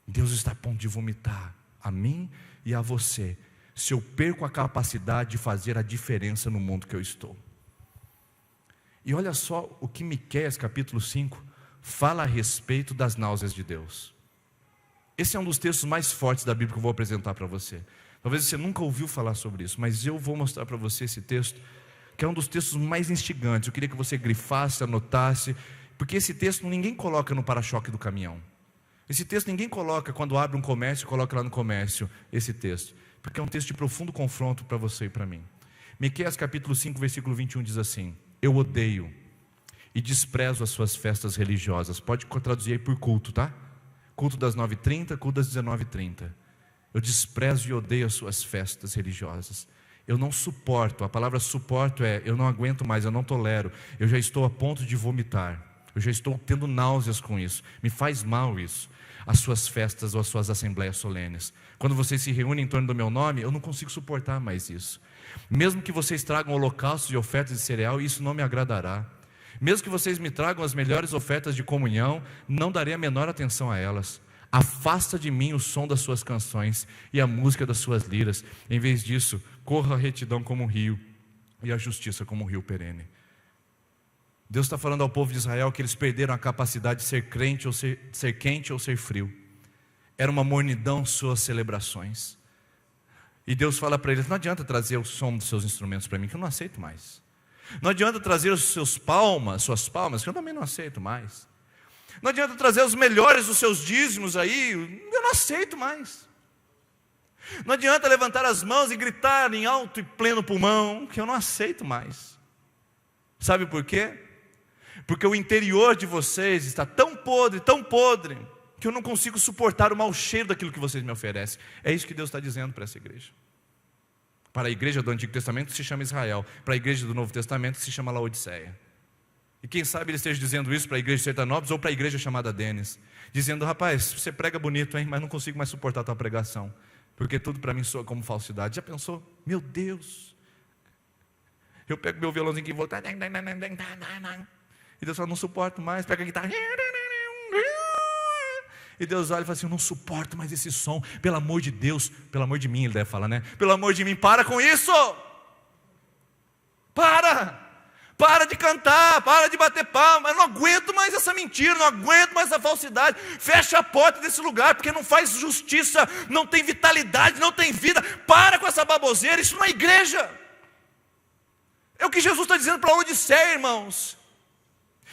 Deus está a ponto de vomitar a mim e a você, se eu perco a capacidade de fazer a diferença no mundo que eu estou. E olha só o que Miqueias capítulo 5 fala a respeito das náuseas de Deus. Esse é um dos textos mais fortes da Bíblia que eu vou apresentar para você. Talvez você nunca ouviu falar sobre isso, mas eu vou mostrar para você esse texto, que é um dos textos mais instigantes. Eu queria que você grifasse, anotasse, porque esse texto ninguém coloca no para-choque do caminhão. Esse texto ninguém coloca quando abre um comércio, coloca lá no comércio esse texto, porque é um texto de profundo confronto para você e para mim. Miqueias capítulo 5, versículo 21 diz assim: eu odeio e desprezo as suas festas religiosas. Pode traduzir aí por culto, tá? Culto das 9h30, culto das 19h30. Eu desprezo e odeio as suas festas religiosas. Eu não suporto, a palavra suporto é, eu não aguento mais, eu não tolero, eu já estou a ponto de vomitar, eu já estou tendo náuseas com isso, me faz mal isso, as suas festas ou as suas assembleias solenes. Quando vocês se reúnem em torno do meu nome, eu não consigo suportar mais isso. Mesmo que vocês tragam holocaustos e ofertas de cereal, isso não me agradará. Mesmo que vocês me tragam as melhores ofertas de comunhão, não darei a menor atenção a elas. Afasta de mim o som das suas canções e a música das suas liras. Em vez disso, corra a retidão como um rio e a justiça como um rio perene. Deus está falando ao povo de Israel que eles perderam a capacidade de ser crente ou ser quente ou ser frio. Era uma mornidão suas celebrações. E Deus fala para eles, não adianta trazer o som dos seus instrumentos para mim, que eu não aceito mais. Não adianta trazer os suas palmas, que eu também não aceito mais. Não adianta trazer os melhores dos seus dízimos aí, eu não aceito mais. Não adianta levantar as mãos e gritar em alto e pleno pulmão, que eu não aceito mais. Sabe por quê? Porque o interior de vocês está tão podre, que eu não consigo suportar o mau cheiro daquilo que vocês me oferecem. É isso que Deus está dizendo para essa igreja. Para a igreja do Antigo Testamento se chama Israel, para a igreja do Novo Testamento se chama Laodiceia. E quem sabe ele esteja dizendo isso para a igreja de Sertanópolis ou para a igreja chamada Denis, dizendo, rapaz, você prega bonito, hein, mas não consigo mais suportar a tua pregação, porque tudo para mim soa como falsidade. Já pensou? Meu Deus, eu pego meu violãozinho e vou, e Deus fala, não suporto mais, pega a guitarra, e Deus olha e fala assim, eu não suporto mais esse som, pelo amor de Deus, pelo amor de mim, ele deve falar, né? Pelo amor de mim, para com isso, para de cantar, para de bater palma, eu não aguento mais essa mentira, não aguento mais essa falsidade, fecha a porta desse lugar, porque não faz justiça, não tem vitalidade, não tem vida, para com essa baboseira, isso não é igreja. É o que Jesus está dizendo para a Laodiceia, irmãos,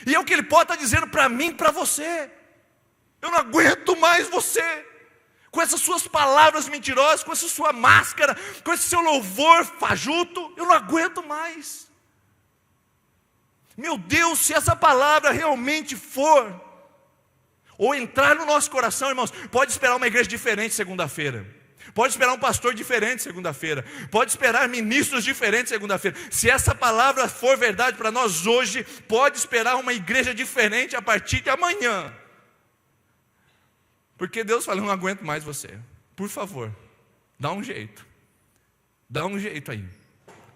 e é o que Ele pode estar dizendo para mim e para você. Eu não aguento mais você, com essas suas palavras mentirosas, com essa sua máscara, com esse seu louvor fajuto, eu não aguento mais. Meu Deus, se essa palavra realmente for, ou entrar no nosso coração, irmãos, pode esperar uma igreja diferente segunda-feira, pode esperar um pastor diferente segunda-feira, pode esperar ministros diferentes segunda-feira. Se essa palavra for verdade para nós hoje, pode esperar uma igreja diferente a partir de amanhã. Porque Deus fala, eu não aguento mais você, por favor, dá um jeito aí,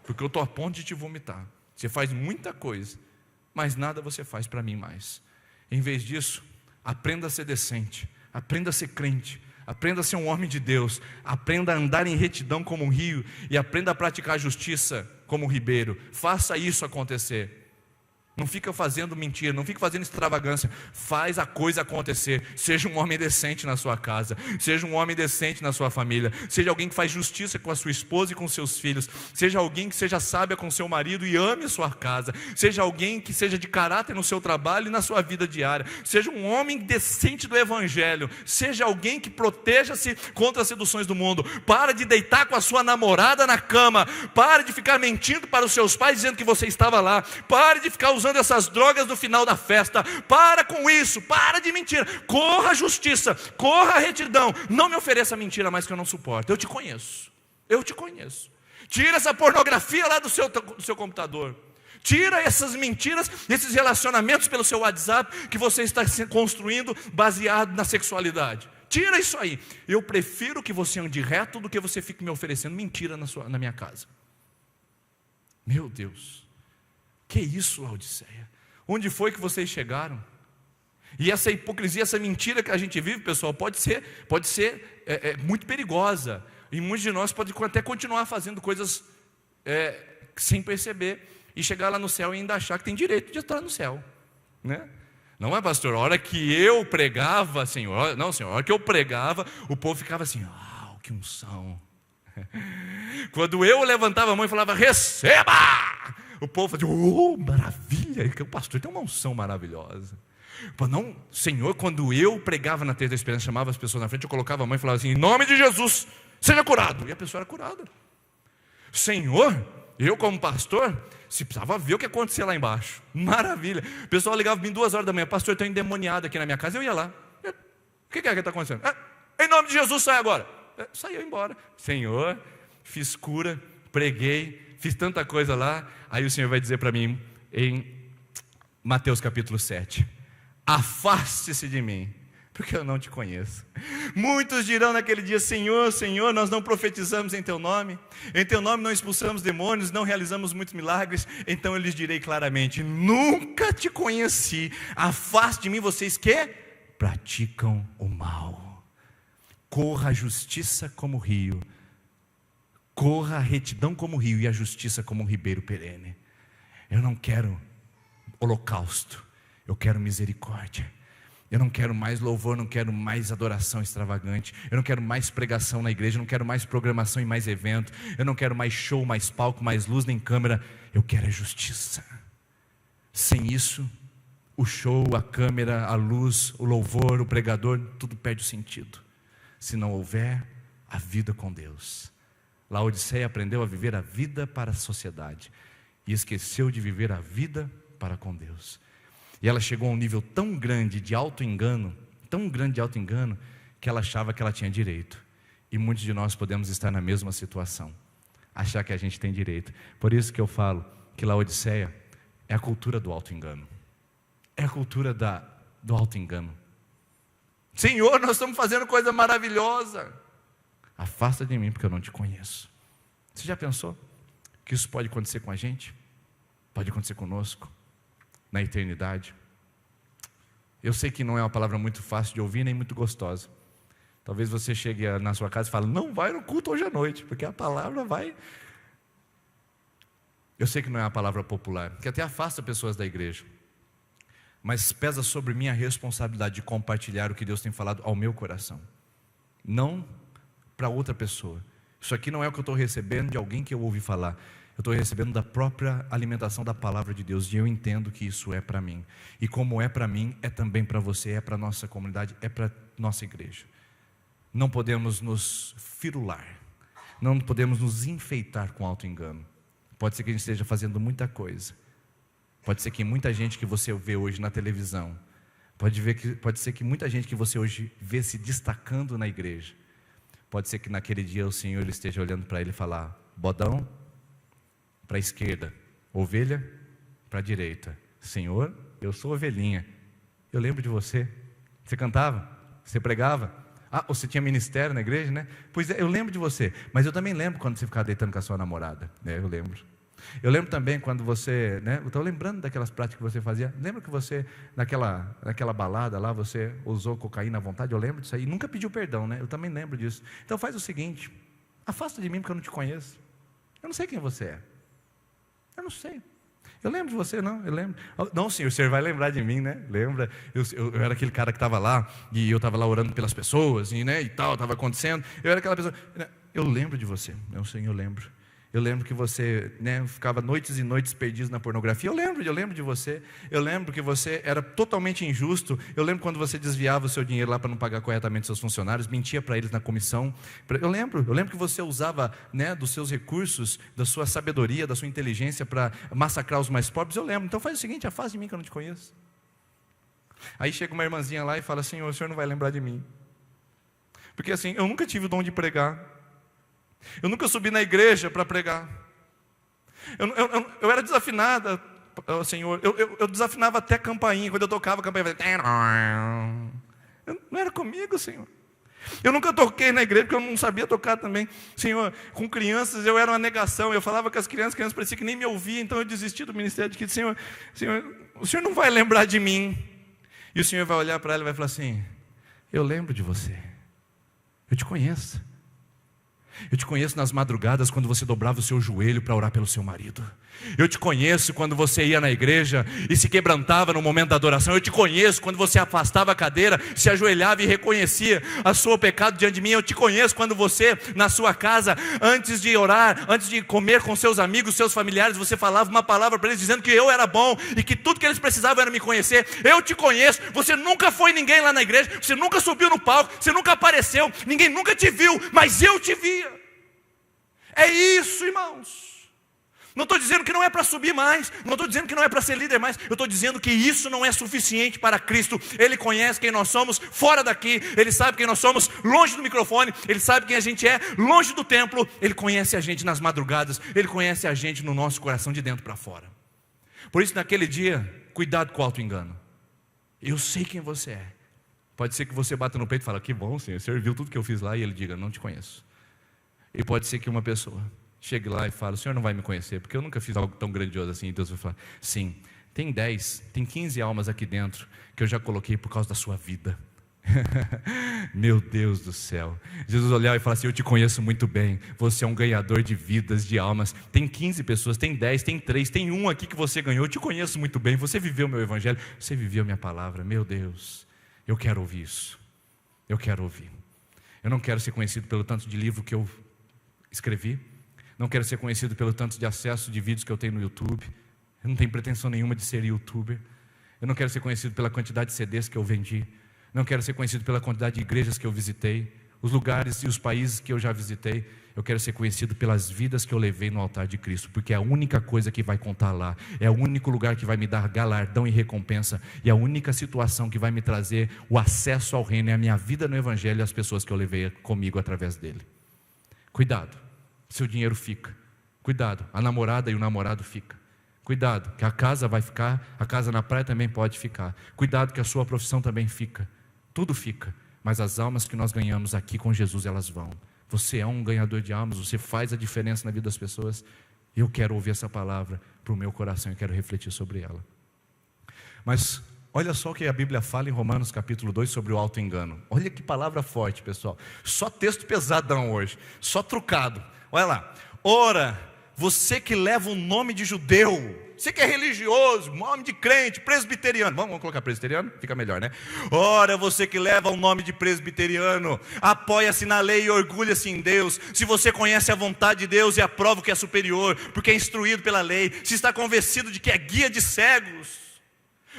porque eu estou a ponto de te vomitar. Você faz muita coisa, mas nada você faz para mim mais. Em vez disso, aprenda a ser decente, aprenda a ser crente, aprenda a ser um homem de Deus, aprenda a andar em retidão como um rio, e aprenda a praticar a justiça como um ribeiro. Faça isso acontecer. Não fica fazendo mentira, não fica fazendo extravagância, faz a coisa acontecer. Seja um homem decente na sua casa, seja um homem decente na sua família, seja alguém que faz justiça com a sua esposa e com seus filhos, seja alguém que seja sábia com seu marido e ame a sua casa, seja alguém que seja de caráter no seu trabalho e na sua vida diária, seja um homem decente do evangelho, seja alguém que proteja-se contra as seduções do mundo. Para de deitar com a sua namorada na cama, pare de ficar mentindo para os seus pais dizendo que você estava lá, pare de ficar usando essas drogas no final da festa, para com isso, para de mentira, corra a justiça, corra a retidão, não me ofereça mentira mais que eu não suporto. Eu te conheço, tira essa pornografia lá do seu computador, tira essas mentiras, esses relacionamentos pelo seu WhatsApp que você está construindo baseado na sexualidade, tira isso aí. Eu prefiro que você ande reto do que você fique me oferecendo mentira na minha casa. Meu Deus, que isso, Laodiceia? Onde foi que vocês chegaram? E essa hipocrisia, essa mentira que a gente vive, pessoal, pode ser muito perigosa. E muitos de nós podem até continuar fazendo coisas sem perceber, e chegar lá no céu e ainda achar que tem direito de estar no céu, né? Não é, pastor? A hora que eu pregava, Senhor, não, Senhor, a hora que eu pregava, o povo ficava assim, que unção. Quando eu levantava a mão e falava, receba! O povo fazia, maravilha, o pastor tem uma unção maravilhosa. Não, Senhor, quando eu pregava na Terra da Esperança, chamava as pessoas na frente, eu colocava a mão e falava assim, em nome de Jesus, seja curado. E a pessoa era curada. Senhor, eu como pastor, se precisava ver o que acontecia lá embaixo. Maravilha. O pessoal ligava para mim 2 horas da manhã, pastor, eu estou endemoniado aqui na minha casa. Eu ia lá. O que é que está acontecendo? Em nome de Jesus, sai agora. Saiu embora. Senhor, fiz cura, preguei, fiz tanta coisa lá. Aí o Senhor vai dizer para mim em Mateus capítulo 7: afaste-se de mim, porque eu não te conheço. Muitos dirão naquele dia: Senhor, Senhor, nós não profetizamos em teu nome não expulsamos demônios, não realizamos muitos milagres. Então eu lhes direi claramente: nunca te conheci, afaste de mim vocês que praticam o mal. Corra a justiça como rio, corra a retidão como rio e a justiça como um ribeiro perene. Eu não quero holocausto, eu quero misericórdia. Eu não quero mais louvor, não quero mais adoração extravagante. Eu não quero mais pregação na igreja, eu não quero mais programação e mais evento. Eu não quero mais show, mais palco, mais luz, nem câmera. Eu quero a justiça. Sem isso, o show, a câmera, a luz, o louvor, o pregador, tudo perde o sentido. Se não houver a vida com Deus. Laodiceia aprendeu a viver a vida para a sociedade e esqueceu de viver a vida para com Deus. E ela chegou a um nível tão grande de auto-engano, que ela achava que ela tinha direito. E muitos de nós podemos estar na mesma situação, achar que a gente tem direito. Por isso que eu falo que Laodiceia é a cultura do auto-engano. É a cultura do auto-engano. Senhor, nós estamos fazendo coisa maravilhosa. Afasta de mim porque eu não te conheço. Você já pensou que isso pode acontecer com a gente? Pode acontecer conosco na eternidade. Eu sei que não é uma palavra muito fácil de ouvir, nem muito gostosa. Talvez você chegue na sua casa e fale: não vai no culto hoje à noite, porque a palavra vai... Eu sei que não é uma palavra popular, que até afasta pessoas da igreja, mas pesa sobre mim a responsabilidade de compartilhar o que Deus tem falado ao meu coração, não para outra pessoa. Isso aqui não é o que eu estou recebendo de alguém que eu ouvi falar. Eu estou recebendo da própria alimentação da palavra de Deus, e eu entendo que isso é para mim. E como é para mim, é também para você, é para a nossa comunidade, é para a nossa igreja. Não podemos nos firular, não podemos nos enfeitar com auto-engano. Pode ser que a gente esteja fazendo muita coisa. Pode ser que muita gente que você vê hoje na televisão, pode ser que muita gente que você hoje vê se destacando na igreja, pode ser que naquele dia o Senhor ele esteja olhando para ele e falar: bodão para a esquerda, ovelha para a direita. Senhor, eu sou ovelhinha, eu lembro de você. Você cantava, você pregava, você tinha ministério na igreja, né? Pois é, eu lembro de você. Mas eu também lembro quando você ficava deitando com a sua namorada, eu lembro. Eu lembro também quando você, eu estou lembrando daquelas práticas que você fazia. Lembra que você, naquela balada lá, você usou cocaína à vontade? Eu lembro disso aí, nunca pediu perdão, né? Eu também lembro disso. Então faz o seguinte: afasta de mim porque eu não te conheço. Eu não sei quem você é. Eu não sei. Eu lembro de você, não? Eu lembro. Não, senhor, o senhor vai lembrar de mim, né? Lembra? Eu era aquele cara que estava lá, e eu estava lá orando pelas pessoas, e tal, estava acontecendo. Eu era aquela pessoa. Eu lembro de você. Não, senhor, eu lembro. Eu lembro que você ficava noites e noites perdidos na pornografia. Eu lembro de você. Eu lembro que você era totalmente injusto. Eu lembro quando você desviava o seu dinheiro lá para não pagar corretamente seus funcionários, mentia para eles na comissão. Eu lembro que você usava dos seus recursos, da sua sabedoria, da sua inteligência para massacrar os mais pobres. Eu lembro. Então faz o seguinte: afaste de mim que eu não te conheço. Aí chega uma irmãzinha lá e fala: Senhor, o senhor não vai lembrar de mim. Porque assim, eu nunca tive o dom de pregar. Eu nunca subi na igreja para pregar. Eu era desafinada, Senhor. Eu desafinava até campainha. Quando eu tocava a campainha, não era comigo, Senhor. Eu nunca toquei na igreja porque eu não sabia tocar também. Senhor, com crianças eu era uma negação. Eu falava com as crianças pareciam que nem me ouviam. Então eu desisti do ministério de que, Senhor, o Senhor não vai lembrar de mim. E o Senhor vai olhar para ela e vai falar assim: eu lembro de você. Eu te conheço. Eu te conheço nas madrugadas quando você dobrava o seu joelho para orar pelo seu marido. Eu te conheço quando você ia na igreja e se quebrantava no momento da adoração. Eu te conheço quando você afastava a cadeira, se ajoelhava e reconhecia o seu pecado diante de mim. Eu te conheço quando você, na sua casa, antes de orar, antes de comer com seus amigos, seus familiares, você falava uma palavra para eles dizendo que eu era bom e que tudo que eles precisavam era me conhecer. Eu te conheço. Você nunca foi ninguém lá na igreja, você nunca subiu no palco, você nunca apareceu, ninguém nunca te viu, mas eu te via. É isso, irmãos. Não estou dizendo que não é para subir mais, não estou dizendo que não é para ser líder mais, eu estou dizendo que isso não é suficiente para Cristo. Ele conhece quem nós somos fora daqui, Ele sabe quem nós somos longe do microfone, Ele sabe quem a gente é longe do templo, Ele conhece a gente nas madrugadas, Ele conhece a gente no nosso coração de dentro para fora. Por isso naquele dia, cuidado com o auto-engano. Eu sei quem você é. Pode ser que você bata no peito e fale, que bom Senhor, o Senhor viu tudo que eu fiz lá, e Ele diga, não te conheço. E pode ser que uma pessoa chegue lá e fale, o Senhor não vai me conhecer, porque eu nunca fiz algo tão grandioso assim. E Deus vai falar, sim, tem 15 almas aqui dentro, que eu já coloquei por causa da sua vida. Meu Deus do céu. Jesus olhava e falava assim, eu te conheço muito bem, você é um ganhador de vidas, de almas. Tem 15 pessoas, tem 10, tem 3, tem um aqui que você ganhou, eu te conheço muito bem, você viveu meu evangelho, você viveu minha palavra. Meu Deus, eu quero ouvir isso. Eu quero ouvir. Eu não quero ser conhecido pelo tanto de livro que eu escrevi, não quero ser conhecido pelo tanto de acesso de vídeos que eu tenho no YouTube. Eu não tenho pretensão nenhuma de ser youtuber. Eu não quero ser conhecido pela quantidade de CDs que eu vendi. Não quero ser conhecido pela quantidade de igrejas que eu visitei, os lugares e os países que eu já visitei. Eu quero ser conhecido pelas vidas que eu levei no altar de Cristo, porque é a única coisa que vai contar lá, é o único lugar que vai me dar galardão e recompensa, e a única situação que vai me trazer o acesso ao reino é a minha vida no evangelho e as pessoas que eu levei comigo através dele. Cuidado, seu dinheiro fica. Cuidado, a namorada e o namorado fica. Cuidado, que a casa vai ficar, a casa na praia também pode ficar. Cuidado que a sua profissão também fica. Tudo fica, mas as almas que nós ganhamos aqui com Jesus, elas vão. Você é um ganhador de almas, você faz a diferença na vida das pessoas. Eu quero ouvir essa palavra para o meu coração e quero refletir sobre ela. Mas olha só o que a Bíblia fala em Romanos capítulo 2 sobre o auto-engano. Olha que palavra forte, pessoal. Só texto pesadão hoje, só trucado. Olha lá. Ora, você que leva o nome de judeu, você que é religioso, nome de crente, presbiteriano. Vamos colocar presbiteriano? Fica melhor, né? Ora, você que leva o nome de presbiteriano, apoia-se na lei e orgulha-se em Deus. Se você conhece a vontade de Deus e aprova o que é superior, porque é instruído pela lei, se está convencido de que é guia de cegos,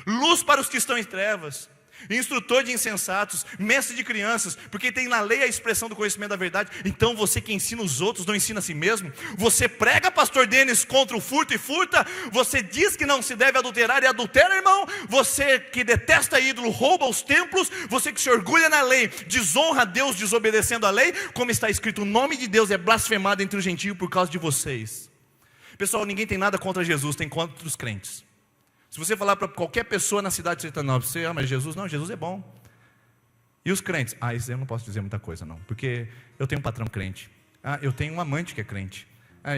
luz para os que estão em trevas, instrutor de insensatos, mestre de crianças, porque tem na lei a expressão do conhecimento da verdade. Então você que ensina os outros, não ensina a si mesmo? Você prega, pastor Denis, contra o furto e furta? Você diz que não se deve adulterar e adultera, irmão? Você que detesta ídolo, rouba os templos? Você que se orgulha na lei, desonra a Deus desobedecendo a lei? Como está escrito, o nome de Deus é blasfemado entre os gentios por causa de vocês. Pessoal, ninguém tem nada contra Jesus, tem contra os crentes. Se você falar para qualquer pessoa na cidade de Sertanópolis, você ama Jesus? Não, Jesus é bom. E os crentes? Isso eu não posso dizer muita coisa não, porque eu tenho um patrão crente. Eu tenho um amante que é crente.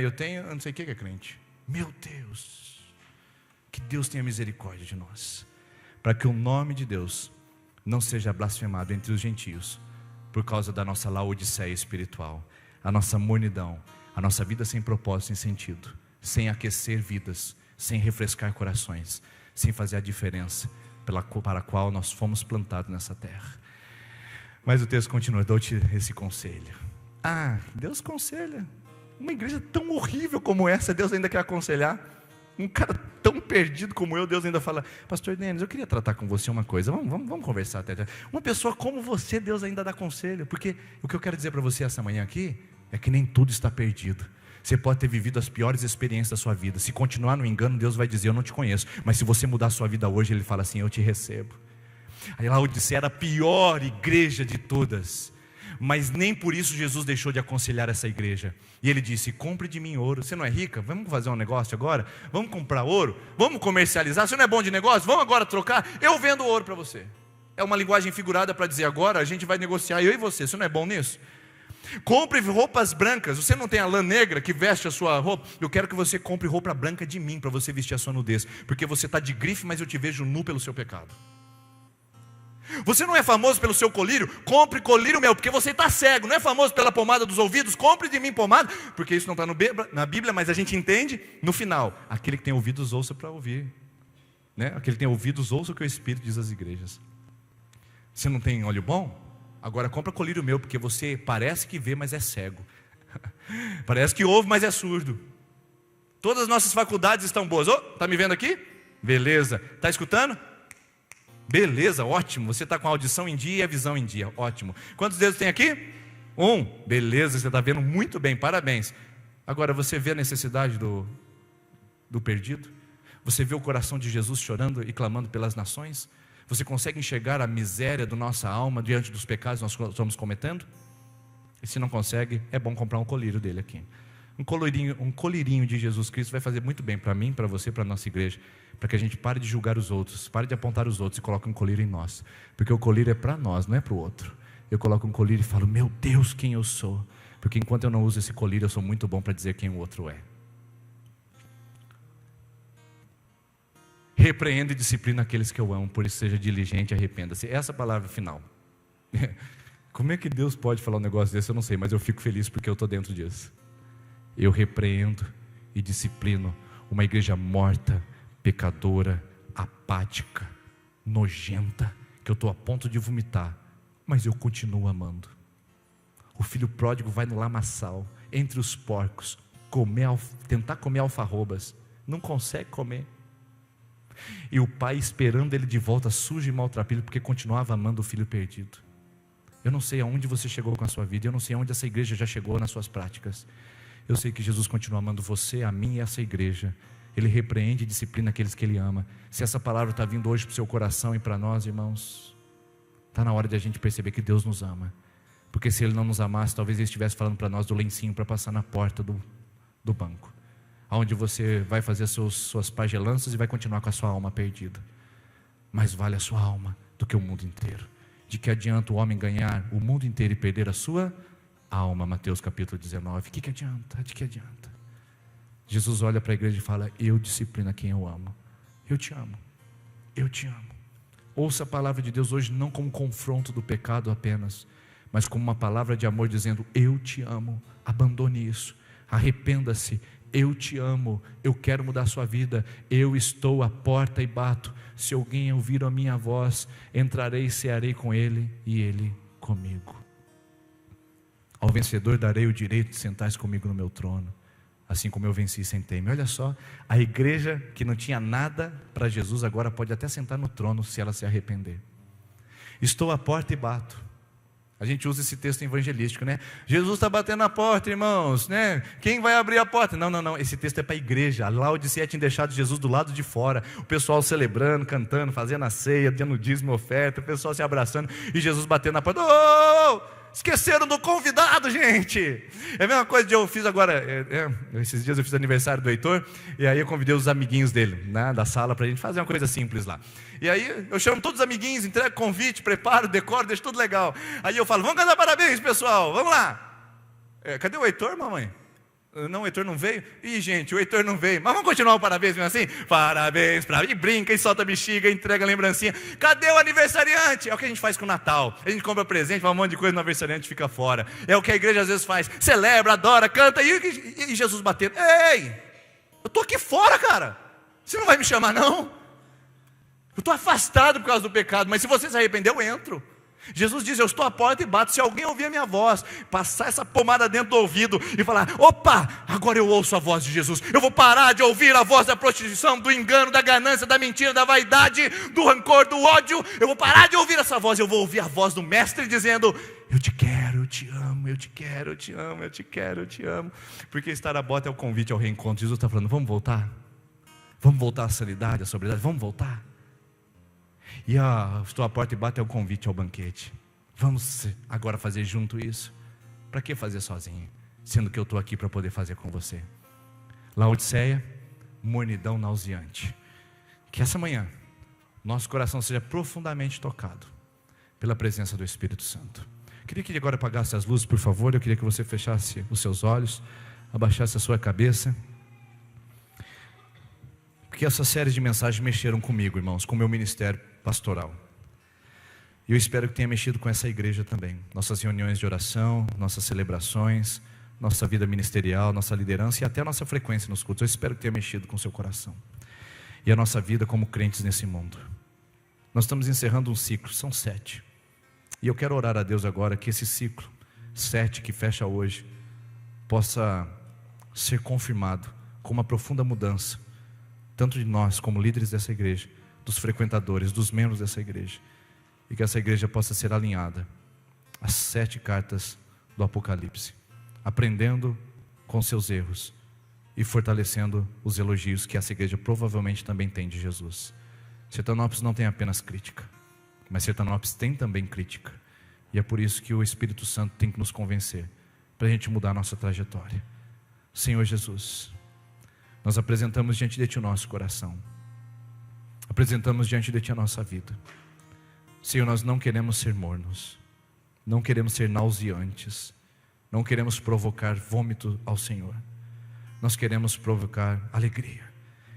Eu tenho não sei o que é crente. Meu Deus, que Deus tenha misericórdia de nós, para que o nome de Deus não seja blasfemado entre os gentios, por causa da nossa laodiceia espiritual, a nossa mornidão, a nossa vida sem propósito, sem sentido, sem aquecer vidas, sem refrescar corações, sem fazer a diferença para a qual nós fomos plantados nessa terra. Mas o texto continua, dou-te esse conselho. Deus aconselha. Uma igreja tão horrível como essa, Deus ainda quer aconselhar. Um cara tão perdido como eu, Deus ainda fala, pastor Denis, eu queria tratar com você uma coisa, vamos conversar até. Uma pessoa como você, Deus ainda dá conselho, porque o que eu quero dizer para você essa manhã aqui, é que nem tudo está perdido. Você pode ter vivido as piores experiências da sua vida. Se continuar no engano, Deus vai dizer, eu não te conheço. Mas se você mudar a sua vida hoje, Ele fala assim, eu te recebo. Aí Laodiceia era a pior igreja de todas. Mas nem por isso Jesus deixou de aconselhar essa igreja. E Ele disse, compre de mim ouro. Você não é rica? Vamos fazer um negócio agora? Vamos comprar ouro? Vamos comercializar? Você não é bom de negócio? Vamos agora trocar? Eu vendo ouro para você. É uma linguagem figurada para dizer agora, a gente vai negociar, eu e você. Você não é bom nisso? Compre roupas brancas. Você não tem a lã negra que veste a sua roupa? Eu quero que você compre roupa branca de mim, para você vestir a sua nudez, porque você está de grife, mas eu te vejo nu pelo seu pecado. Você não é famoso pelo seu colírio? Compre colírio meu, porque você está cego. Não é famoso pela pomada dos ouvidos? Compre de mim pomada, porque isso não está na Bíblia, mas a gente entende no final. Aquele que tem ouvidos ouça para ouvir, né? Aquele que tem ouvidos ouça o que o Espírito diz às igrejas. Você não tem olho bom? Agora compra colírio meu, porque você parece que vê, mas é cego. Parece que ouve, mas é surdo. Todas as nossas faculdades estão boas. Está me vendo aqui? Beleza. Está escutando? Beleza, ótimo. Você está com a audição em dia e a visão em dia. Ótimo. Quantos dedos tem aqui? 1. Beleza, você está vendo muito bem, parabéns. Agora você vê a necessidade do perdido? Você vê o coração de Jesus chorando e clamando pelas nações? Você consegue enxergar a miséria da nossa alma diante dos pecados que nós estamos cometendo? E se não consegue, é bom comprar um colírio dele aqui. Um colírio de Jesus Cristo vai fazer muito bem para mim, para você, para a nossa igreja, para que a gente pare de julgar os outros, pare de apontar os outros e coloque um colírio em nós. Porque o colírio é para nós, não é para o outro. Eu coloco um colírio e falo, meu Deus, quem eu sou. Porque enquanto eu não uso esse colírio, eu sou muito bom para dizer quem o outro é. Repreenda e disciplina aqueles que eu amo, por isso seja diligente e arrependa-se. Essa é a palavra final. Como é que Deus pode falar um negócio desse? Eu não sei, mas eu fico feliz porque eu estou dentro disso. Eu repreendo e disciplino uma igreja morta, pecadora, apática, nojenta, que eu estou a ponto de vomitar, mas eu continuo amando. O filho pródigo vai no lamaçal, entre os porcos, tentar comer alfarrobas, não consegue comer. E o pai esperando ele de volta, sujo e maltrapilho, porque continuava amando o filho perdido. Eu não sei aonde você chegou com a sua vida, eu não sei aonde essa igreja já chegou nas suas práticas. Eu sei que Jesus continua amando você, a mim e essa igreja. Ele repreende e disciplina aqueles que Ele ama. Se essa palavra está vindo hoje para o seu coração e para nós, irmãos, está na hora de a gente perceber que Deus nos ama. Porque se Ele não nos amasse, talvez Ele estivesse falando para nós do lencinho para passar na porta do banco, onde você vai fazer suas pagelanças e vai continuar com a sua alma perdida. Mais vale a sua alma do que o mundo inteiro. De que adianta o homem ganhar o mundo inteiro e perder a sua alma? Mateus capítulo 19. De que adianta? De que adianta? Jesus olha para a igreja e fala, eu disciplino a quem eu amo. Eu te amo. Eu te amo. Ouça a palavra de Deus hoje não como confronto do pecado apenas, mas como uma palavra de amor dizendo, eu te amo. Abandone isso. Arrependa-se. Eu te amo, eu quero mudar a sua vida, eu estou à porta e bato. Se alguém ouvir a minha voz, entrarei e cearei com ele e ele comigo. Ao vencedor darei o direito de sentar-se comigo no meu trono, assim como eu venci e sentei-me. Olha só, a igreja que não tinha nada para Jesus agora pode até sentar no trono se ela se arrepender. Estou à porta e bato. A gente usa esse texto evangelístico, né? Jesus está batendo na porta, irmãos, né? Quem vai abrir a porta? Não, esse texto é para a igreja. A Laodiceia tinha deixado Jesus do lado de fora, o pessoal celebrando, cantando, fazendo a ceia, dando dízimo e oferta, o pessoal se abraçando, e Jesus batendo na porta. Esqueceram do convidado, gente. É a mesma coisa que eu fiz agora, esses dias eu fiz aniversário do Heitor, e aí eu convidei os amiguinhos dele, né, da sala, para a gente fazer uma coisa simples lá. E aí eu chamo todos os amiguinhos, entrego convite, preparo, decoro, deixo tudo legal. Aí eu falo, vamos cantar parabéns, pessoal, vamos lá. Cadê o Heitor, mamãe? Não, o Heitor não veio? Ih, gente, o Heitor não veio. Mas vamos continuar o parabéns mesmo assim? Parabéns pra... E brinca, e solta a bexiga, entrega a lembrancinha. Cadê o aniversariante? É o que a gente faz com o Natal. A gente compra presente, faz um monte de coisa, no aniversariante fica fora. É o que a igreja às vezes faz. Celebra, adora, canta. E Jesus batendo. Ei, eu tô aqui fora, cara. Você não vai me chamar, não? Eu estou afastado por causa do pecado, mas se você se arrepender, eu entro. Jesus diz, eu estou à porta e bato. Se alguém ouvir a minha voz, passar essa pomada dentro do ouvido e falar, opa, agora eu ouço a voz de Jesus. Eu vou parar de ouvir a voz da prostituição, do engano, da ganância, da mentira, da vaidade, do rancor, do ódio. Eu vou parar de ouvir essa voz, eu vou ouvir a voz do Mestre dizendo, eu te quero, eu te amo, eu te quero, eu te amo, eu te quero, eu te amo. Porque estar à porta é o convite ao reencontro. Jesus está falando, vamos voltar? Vamos voltar à sanidade, à sobriedade, vamos voltar? E estou à porta e bato é o convite ao banquete. Vamos agora fazer junto isso? Para que fazer sozinho? Sendo que eu estou aqui para poder fazer com você. Laodiceia, mornidão nauseante. Que essa manhã, nosso coração seja profundamente tocado pela presença do Espírito Santo. Queria que ele agora apagasse as luzes, por favor. Eu queria que você fechasse os seus olhos, abaixasse a sua cabeça. Porque essa série de mensagens mexeram comigo, irmãos, com o meu ministério pastoral. E eu espero que tenha mexido com essa igreja também. Nossas reuniões de oração, nossas celebrações, nossa vida ministerial, nossa liderança e até a nossa frequência nos cultos. Eu espero que tenha mexido com o seu coração. E a nossa vida como crentes nesse mundo. Nós estamos encerrando um ciclo, são 7. E eu quero orar a Deus agora que esse ciclo, 7 que fecha hoje, possa ser confirmado com uma profunda mudança, tanto de nós como líderes dessa igreja, dos frequentadores, dos membros dessa igreja, e que essa igreja possa ser alinhada às 7 cartas do Apocalipse, aprendendo com seus erros e fortalecendo os elogios que essa igreja provavelmente também tem de Jesus. Sertanópolis não tem apenas crítica, mas Sertanópolis tem também crítica. E é por isso que o Espírito Santo tem que nos convencer, para a gente mudar a nossa trajetória. Senhor Jesus, nós apresentamos diante de Ti o nosso coração, apresentamos diante de Ti a nossa vida. Senhor, nós não queremos ser mornos, não queremos ser nauseantes, não queremos provocar vômito ao Senhor. Nós queremos provocar alegria.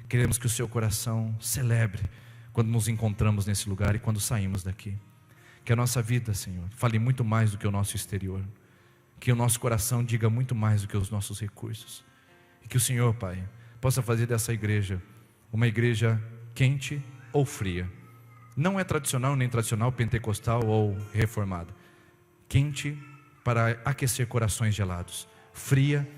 Queremos que o Seu coração celebre quando nos encontramos nesse lugar e quando saímos daqui. Que a nossa vida, Senhor, fale muito mais do que o nosso exterior. Que o nosso coração diga muito mais do que os nossos recursos. E que o Senhor, Pai, possa fazer dessa igreja uma igreja quente ou fria. Não é tradicional nem tradicional, pentecostal ou reformada. Quente para aquecer corações gelados. Fria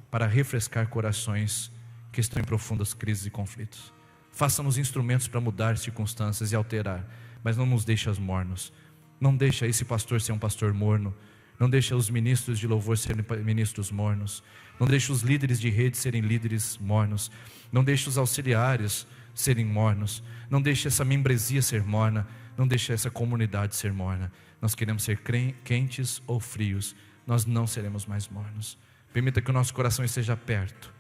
para refrescar corações que estão em profundas crises e conflitos. Faça-nos instrumentos para mudar circunstâncias e alterar, mas não nos deixe mornos. Não deixa esse pastor ser um pastor morno. Não deixa os ministros de louvor serem ministros mornos. Não deixa os líderes de rede serem líderes mornos. Não deixa os auxiliares serem mornos. Não deixa essa membresia ser morna. Não deixa essa comunidade ser morna. Nós queremos ser quentes ou frios. Nós não seremos mais mornos. Permita que o nosso coração esteja perto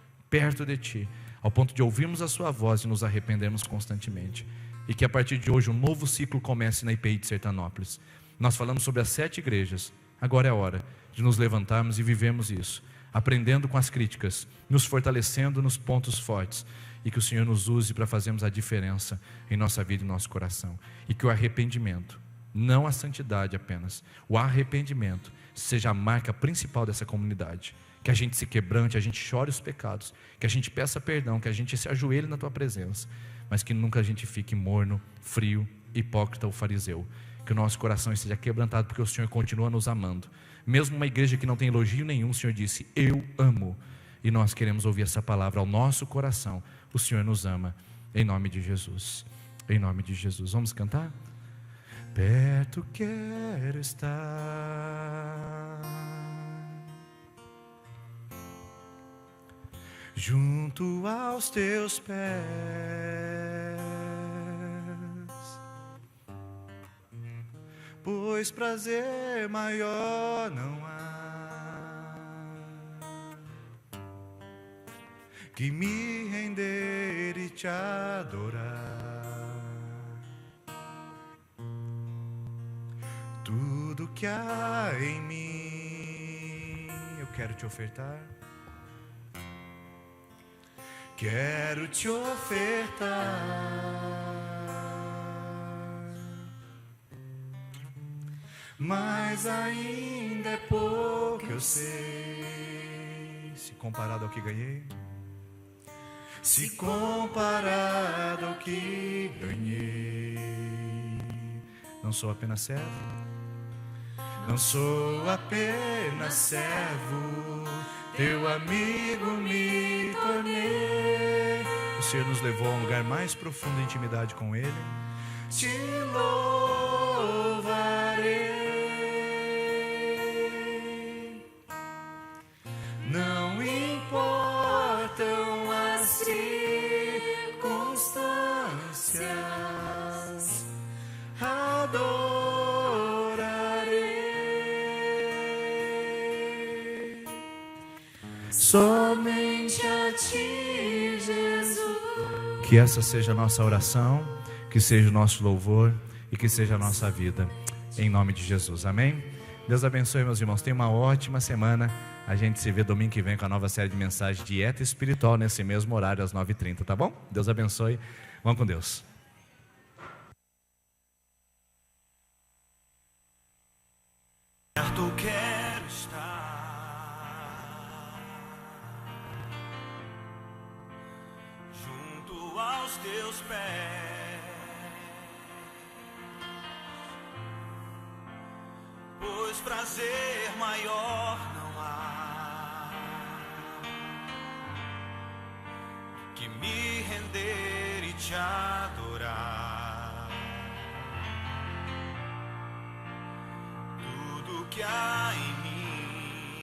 de Ti, ao ponto de ouvirmos a Sua voz e nos arrependermos constantemente. E que a partir de hoje um novo ciclo comece na IPI de Sertanópolis. Nós falamos sobre as 7 igrejas. Agora é a hora de nos levantarmos e vivemos isso, aprendendo com as críticas, nos fortalecendo nos pontos fortes, e que o Senhor nos use para fazermos a diferença em nossa vida e nosso coração. E que o arrependimento, não a santidade apenas, o arrependimento seja a marca principal dessa comunidade. Que a gente se quebrante, a gente chore os pecados, que a gente peça perdão, que a gente se ajoelhe na Tua presença, mas que nunca a gente fique morno, frio, hipócrita ou fariseu. Que o nosso coração esteja quebrantado, porque o Senhor continua nos amando. Mesmo uma igreja que não tem elogio nenhum, o Senhor disse: eu amo. E nós queremos ouvir essa palavra ao nosso coração. O Senhor nos ama, em nome de Jesus. Em nome de Jesus. Vamos cantar? Perto quero estar, junto aos Teus pés, pois prazer maior não há que me render e Te adorar. Tudo que há em mim eu quero Te ofertar. Quero Te ofertar, mas ainda é pouco, eu sei. Se comparado ao que ganhei, se comparado ao que ganhei, não sou apenas servo, não sou apenas servo, Teu amigo me tornei. O Senhor nos levou a um lugar mais profundo de intimidade com Ele. Te louvarei. Não importam as circunstâncias, adorarei somente a Ti, Jesus. Que essa seja a nossa oração, que seja o nosso louvor e que seja a nossa vida, em nome de Jesus, amém? Deus abençoe, meus irmãos, tenha uma ótima semana. A gente se vê domingo que vem com a nova série de mensagens Dieta Espiritual, nesse mesmo horário, às 9h30, tá bom? Deus abençoe, vamos com Deus. Perto quero estar, junto aos Teus pés, pois prazer maior não há que me render e Te adorar. Tudo que há